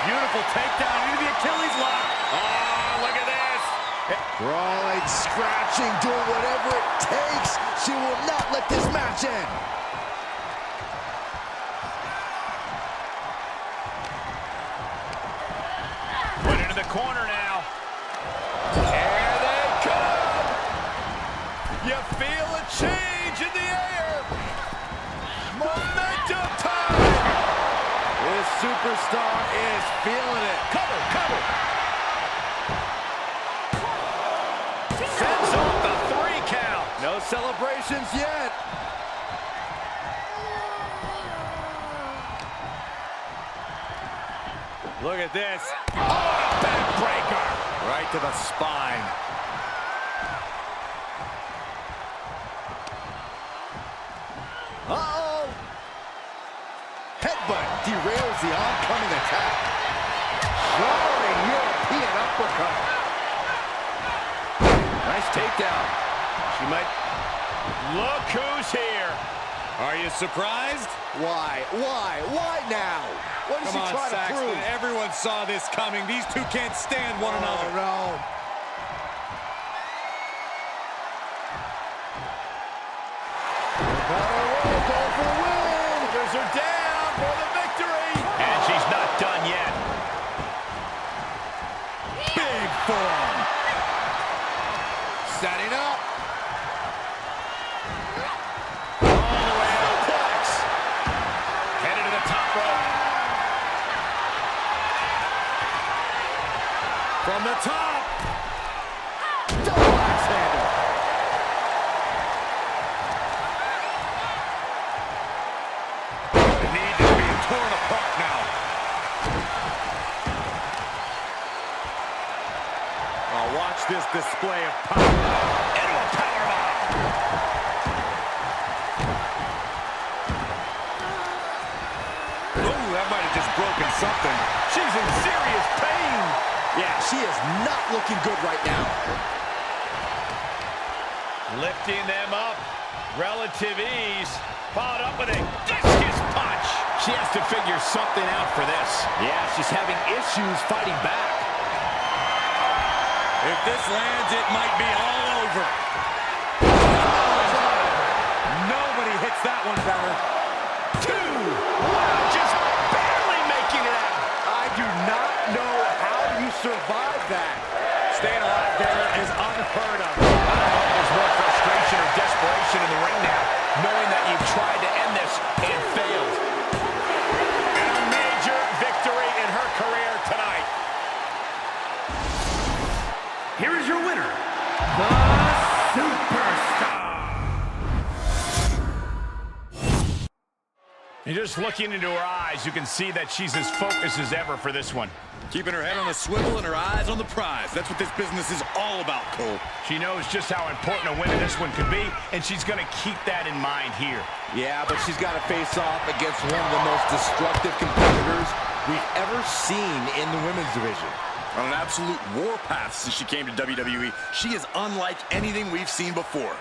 Beautiful takedown into the Achilles lock. Oh, look at this. Crawling, scratching, doing whatever it takes. She will not let this match end. Put into the corner now. Here they come. You feel a change in the air. Momentum time. This superstar is feeling it. Cover, cover. Sends off the 3 count. No celebrations yet. Look at this. Oh, backbreaker. Right to the spine. Uh-oh. Headbutt derails the oncoming attack. Soaring European uppercut. Nice takedown. She might... Look who's here. Are you surprised? Why? Why? Why now? What is Come she on, trying to Saxton. prove? Everyone saw this coming. These two can't stand one another. Oh, no. Go for a win. There's her down for the victory. And she's not done yet. forearm. Setting up. All the way out. Headed to the top rope. From the top. Double axe handle. The knee is being torn apart now. Oh, watch this display of power. Into a powerbomb. Ooh, that might have just broken something. She's in serious pain. Yeah, she is not looking good right now. Lifting them up. Relative ease. Followed up with a discus punch. She has to figure something out for this. Yeah, she's having issues fighting back. If this lands, it might be all over. Nobody hits that one better. 2. Wow, just barely making it out. I do not know how you survive that. Staying alive there is unheard of. I don't know if there's more frustration or desperation in the ring now, knowing that you've tried to end this and failed. And a major victory in her career tonight. Here is your winner, the Superstar. And just looking into her eyes, you can see that she's as focused as ever for this one. Keeping her head on a swivel and her eyes on the prize. That's what this business is all about, Cole. She knows just how important a win this one could be, and she's going to keep that in mind here. Yeah, but she's got to face off against one of the most destructive competitors we've ever seen in the women's division. On an absolute warpath since she came to WWE, she is unlike anything we've seen before.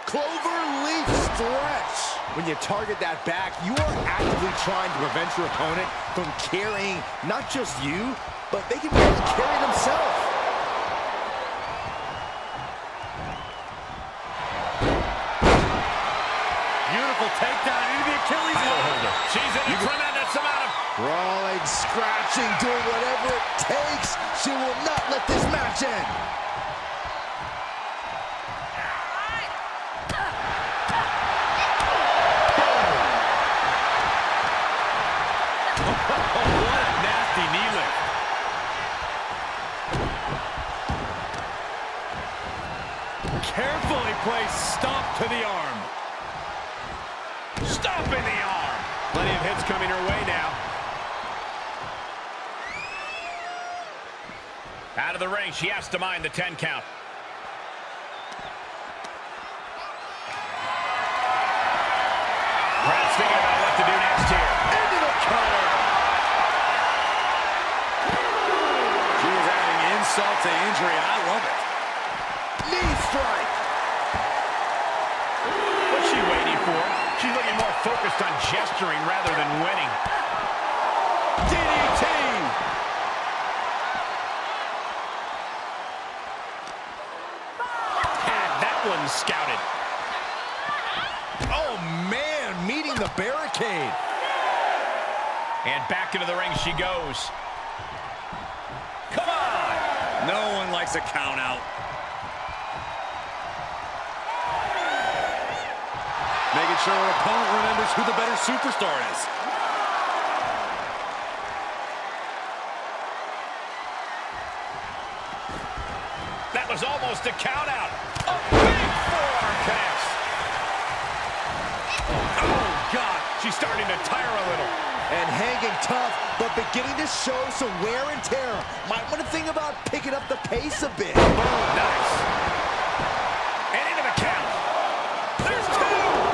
Clover leaf stretch. When you target that back, you are actively trying to prevent your opponent from carrying not just you, but they can really carry themselves. Beautiful takedown into the Achilles heel. She's in a tremendous amount of... Crawling, scratching, doing whatever it takes. She will not let this match end. What a nasty knee lift. Carefully placed stomp to the arm. Stomping the arm. Plenty of hits coming her way now. Out of the ring, she has to mind the 10 count. Perhaps thinking about what to do next here. Into the cover. She is adding insult to injury, and I love it. Knee strike. What's she waiting for? She's looking more focused on gesturing rather than winning. DDT. Had that one scouted. Oh, man, meeting the barricade. And back into the ring she goes. Come on! No one likes a count out. Making sure her opponent remembers who the better superstar is. That was almost a count out. A big forearm connects. Oh, God. She's starting to tire a little. And hanging tough, but beginning to show some wear and tear. Might want to think about picking up the pace a bit. Boom, nice. And into the count. There's 2.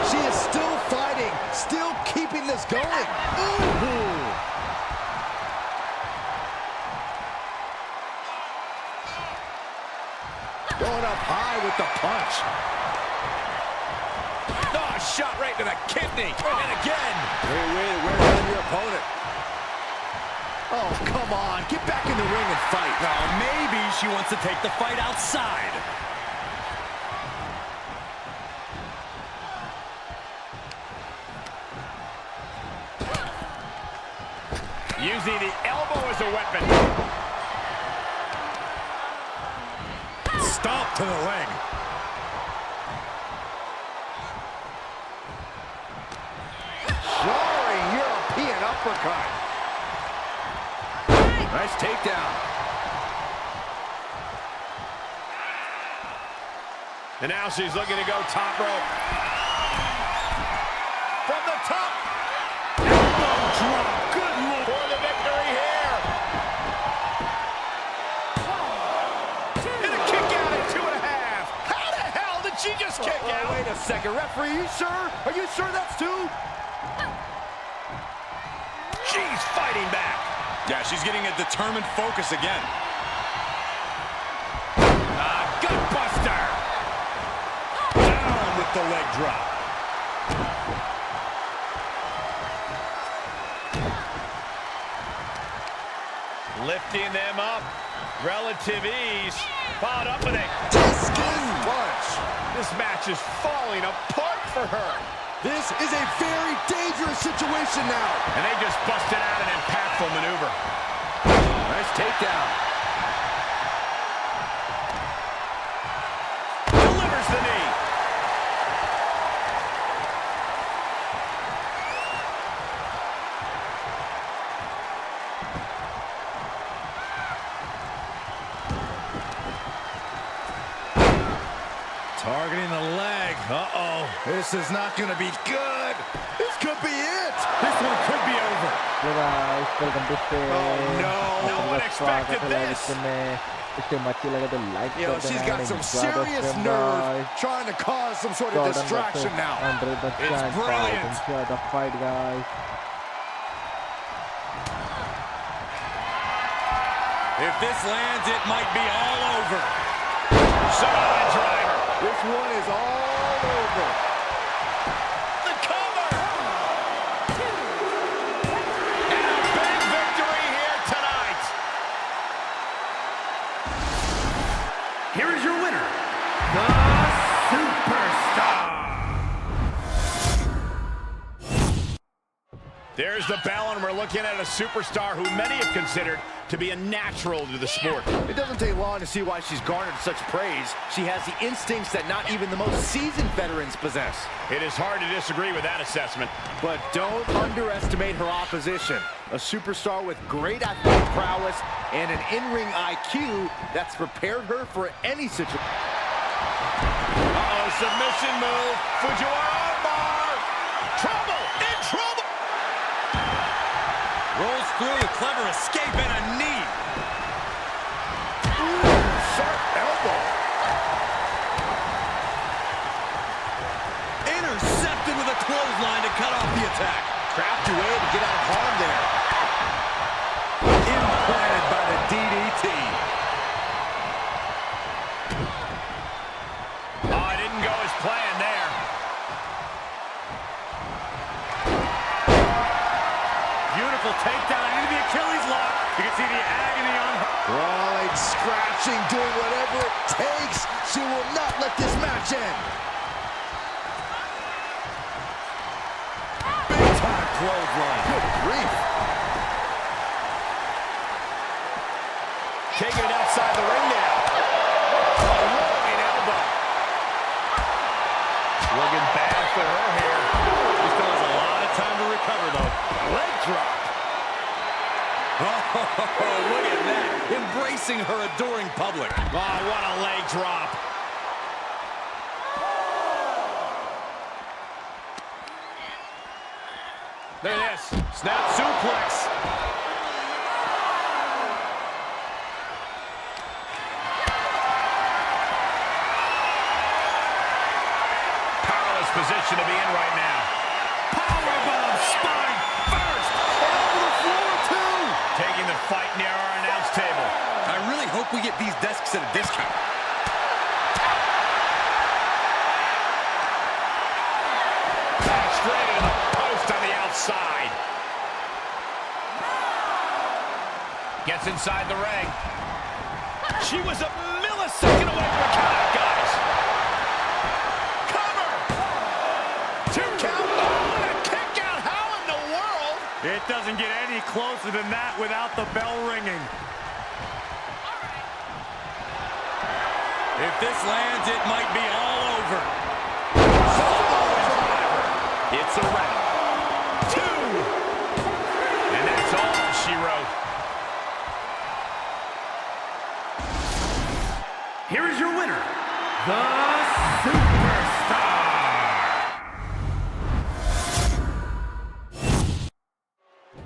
She is still fighting, still keeping this going. Ooh. Going up high with the punch. Oh, shot right to the kidney. And again. Wear down your opponent. Oh, come on. Get back in the ring and fight. Now, maybe she wants to take the fight outside. Using the elbow as a weapon. Stomp to the leg. Jarring European uppercut. Nice takedown. And now she's looking to go top rope. From the top. Elbow drop. Good look. For the victory here. And a kick out at 2.5. How the hell did she just kick out? Wait a second. Referee, are you sure? Are you sure that's 2? She's fighting back. Yeah, she's getting a determined focus again. Gutbuster. Down with the leg drop. Lifting them up. Relative ease. Followed up with a Discus punch. This match is falling apart for her. This is a very dangerous situation now. And they just busted out an impactful maneuver. Nice takedown. Delivers the knee. Targeting the leg. Uh-oh. This is not going to be good. This could be it. This one could be over. Hey guys, welcome to Stay. No one expected this. Stream अच्छी लगे तो like You know, कर she's देना got and some enjoy the serious stream, nerve guys. trying to cause some sort of Jordan distraction versus now. Andre the It's Giant fight. brilliant. Enjoy the fight, guys. If this lands, it might be all over. Solid driver. This one is all over. The cover. And a big victory here tonight. Here is your winner, the Superstar. There's the bell, and we're looking at a superstar who many have considered to be a natural to the sport. It doesn't take long to see why she's garnered such praise. She has the instincts that not even the most seasoned veterans possess. It is hard to disagree with that assessment. But don't underestimate her opposition. A superstar with great athletic prowess and an in-ring IQ that's prepared her for any situation. Uh-oh, submission move. Fujiwara armbar. Trouble, in trouble. Rolls through a clever escape and a knee. Sharp elbow. Intercepted with a clothesline to cut off the attack. Crafty way to get out of harm there. Implanted by the DDT. Oh, it didn't go as planned there. Beautiful takedown into the Achilles lock. You can see the agony on her. Crawling, scratching, doing whatever it takes. She will not let this match end. Big time clothesline. Good grief. Taking it outside the ring now. A rolling elbow. Looking bad for her here. She still has a lot of time to recover, though. Leg drop. Oh, look at that. Embracing her adoring public. Oh, what a leg drop. Look at this. Snap suplex. Powerless position to be in right now. Powerbomb, spine first. And over the floor, too. Taking the fight near our announce table. I really hope we get these desks at a discount. Straight into the post on the outside. Gets inside the ring. She was a millisecond away from a count, guys. Cover. 2 count. Oh, and a kick out. How in the world? It doesn't get any closer than that without the bell ringing. If this lands, it might be all over. It's a wrap. 2. And that's all she wrote. Here is your winner, the Superstar.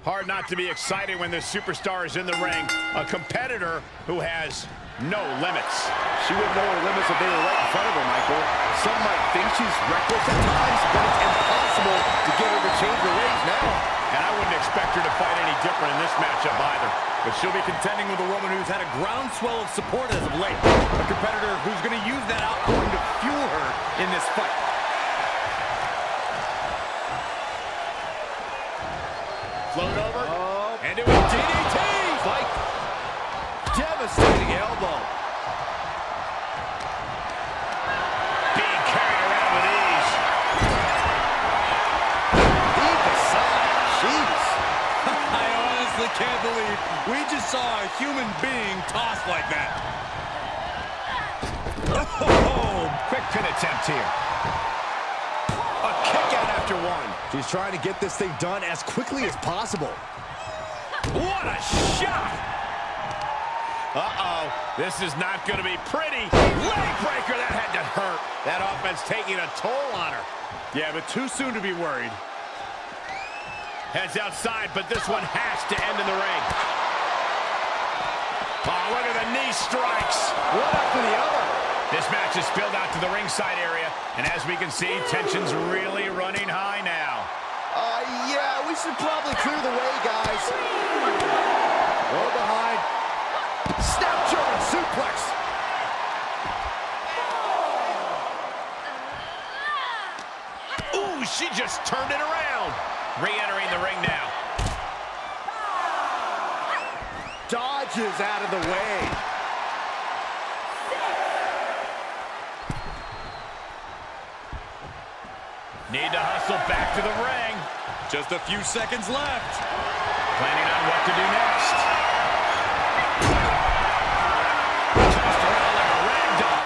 Hard not to be excited when the superstar is in the ring. A competitor who has no limits. She wouldn't know her limits if they were right in front of her, Michael. Some might think she's reckless at times, but it's impossible to get her to change her ways now. And I wouldn't expect her to fight any different in this matchup either. But she'll be contending with a woman who's had a groundswell of support as of late. A competitor who's going to use that outpouring to fuel her in this fight. Float over. And it was DDT. Fight. Devastating elbow. Being carried around with ease. Deep aside. Jeez. I honestly can't believe we just saw a human being tossed like that. Oh, quick pin attempt here. A kick out after 1. She's trying to get this thing done as quickly as possible. What a shot! Uh-oh, this is not going to be pretty. Leg breaker, that had to hurt. That offense taking a toll on her. Yeah, but too soon to be worried. Heads outside, but this one has to end in the ring. Oh, look at the knee strikes. One after the other. This match is spilled out to the ringside area, and as we can see, tension's really running high now. Yeah, we should probably clear the way, guys. Go behind. Snap German suplex. Ooh, she just turned it around. Re-entering the ring now. Dodges out of the way. Need to hustle back to the ring. Just a few seconds left. Planning on what to do next. Tossed around like a rag doll.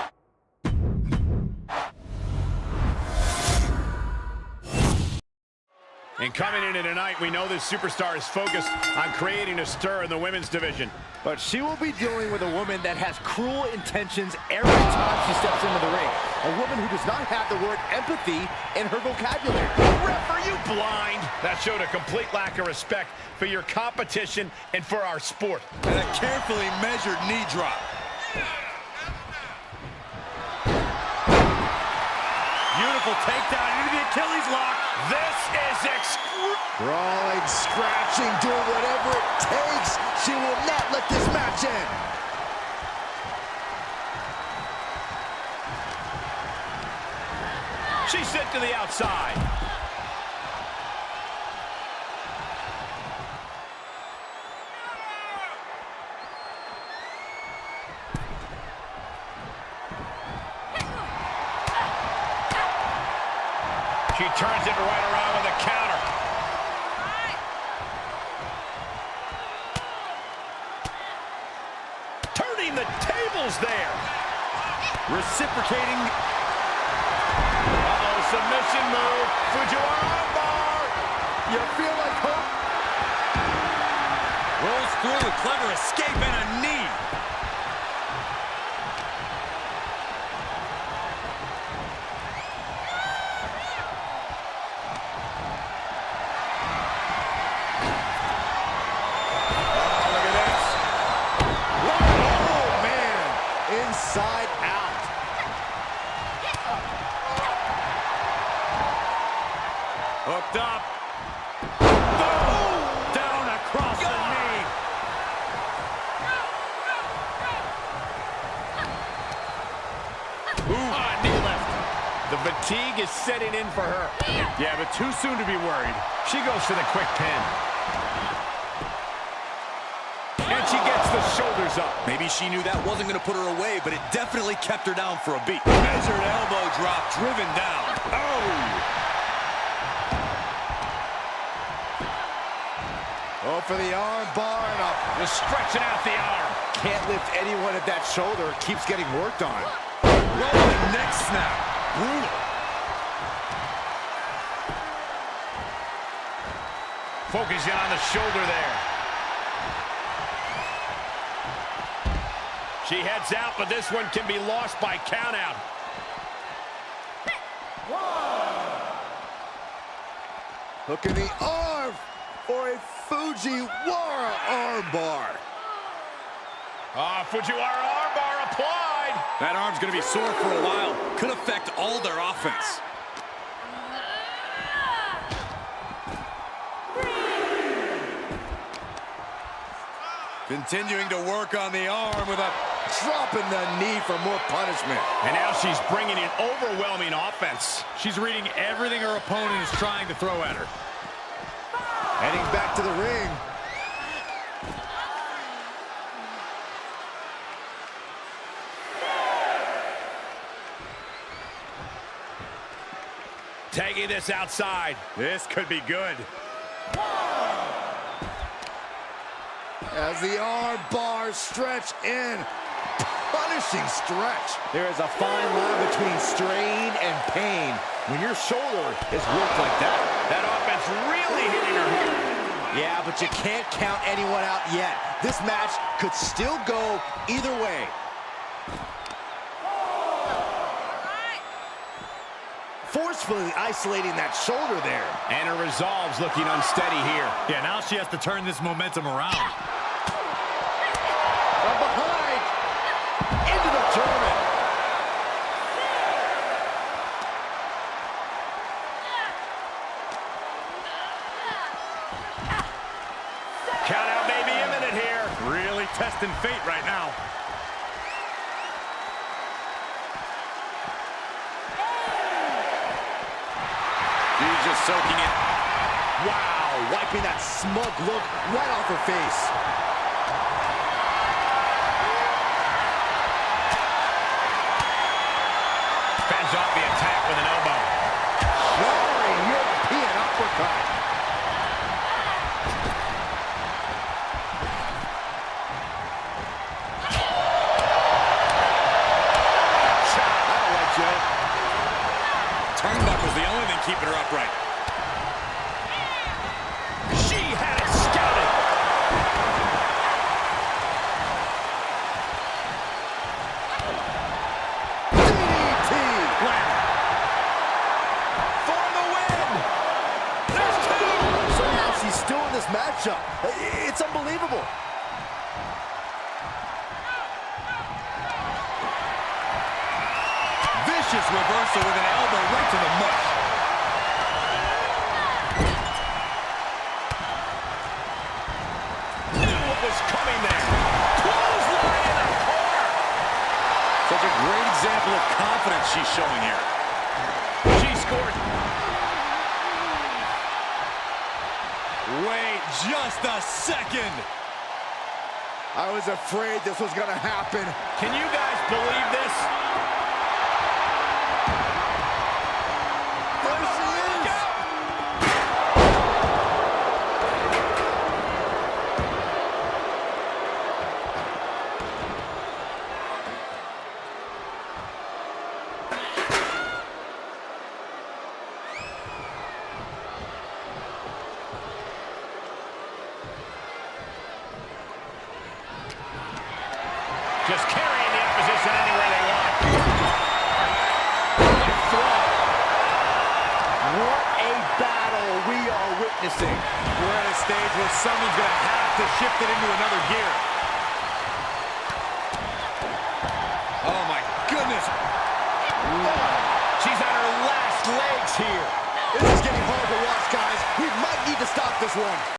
And coming into tonight, we know this superstar is focused on creating a stir in the women's division. But she will be dealing with a woman that has cruel intentions every time she steps into the ring. A woman who does not have the word empathy in her vocabulary. Ref, are you blind? That showed a complete lack of respect for your competition and for our sport. And a carefully measured knee drop. Beautiful takedown into the Achilles lock. This is Brawling, scratching, doing whatever it takes. She will not let this match end. She's sent to the outside. She turns it right around with a counter. Turning the tables there. Reciprocating. Uh-oh, submission move. Fujiwara armbar. You feel like hope? Rolls through a clever escape and a knee. Inside out. Hooked up. Boom! Down across the knee. Ooh, knee left. The fatigue is setting in for her. Yeah, but too soon to be worried. She goes for the quick pin. And she gets the shoulders up. Maybe she knew that wasn't going to put her away, but it definitely kept her down for a beat. Measured elbow drop, driven down. Oh! Oh, for the arm bar and up. Just stretching out the arm. Can't lift anyone at that shoulder. Keeps getting worked on. Rolling neck snap. Brutal. Focusing on the shoulder there. She heads out, but this one can be lost by countout. Hook in the arm for a Fujiwara armbar. Fujiwara armbar applied. That arm's going to be sore for a while. Could affect all their offense. Continuing to work on the arm with a Drop in the knee for more punishment. And now she's bringing in overwhelming offense. She's reading everything her opponent is trying to throw at her. Heading back to the ring. Taking this outside. This could be good. As the arm bars stretch in. Punishing stretch. There is a fine line between strain and pain when your shoulder is worked like that. That offense really hitting her hard. Yeah, but you can't count anyone out yet. This match could still go either way. Forcefully isolating that shoulder there. And her resolve's looking unsteady here. Yeah, now she has to turn this momentum around. From behind, into the German. Count out may be imminent here. Really testing fate right now. She's just soaking it. Wow, wiping that smug look right off her face. Fends off the attack with an elbow. Jarring European uppercut. That'll let you. Turnbuckle's the only thing keeping her upright. She had it scouted. DDT. For the win. There's two. Somehow she's still in this matchup. It's unbelievable. Vicious reversal with an elbow right to the mush. Knew what was coming there. Clothesline in the corner. Such a great example of confidence she's showing here. She scored. Wait just a second. I was afraid this was going to happen. Can you guys believe this? There she is. Just carrying the opposition anywhere they want. What a battle we are witnessing. We're at a stage where someone's going to have to shift it into another gear. Oh, my goodness. She's on her last legs here. This is getting hard to watch, guys. We might need to stop this one.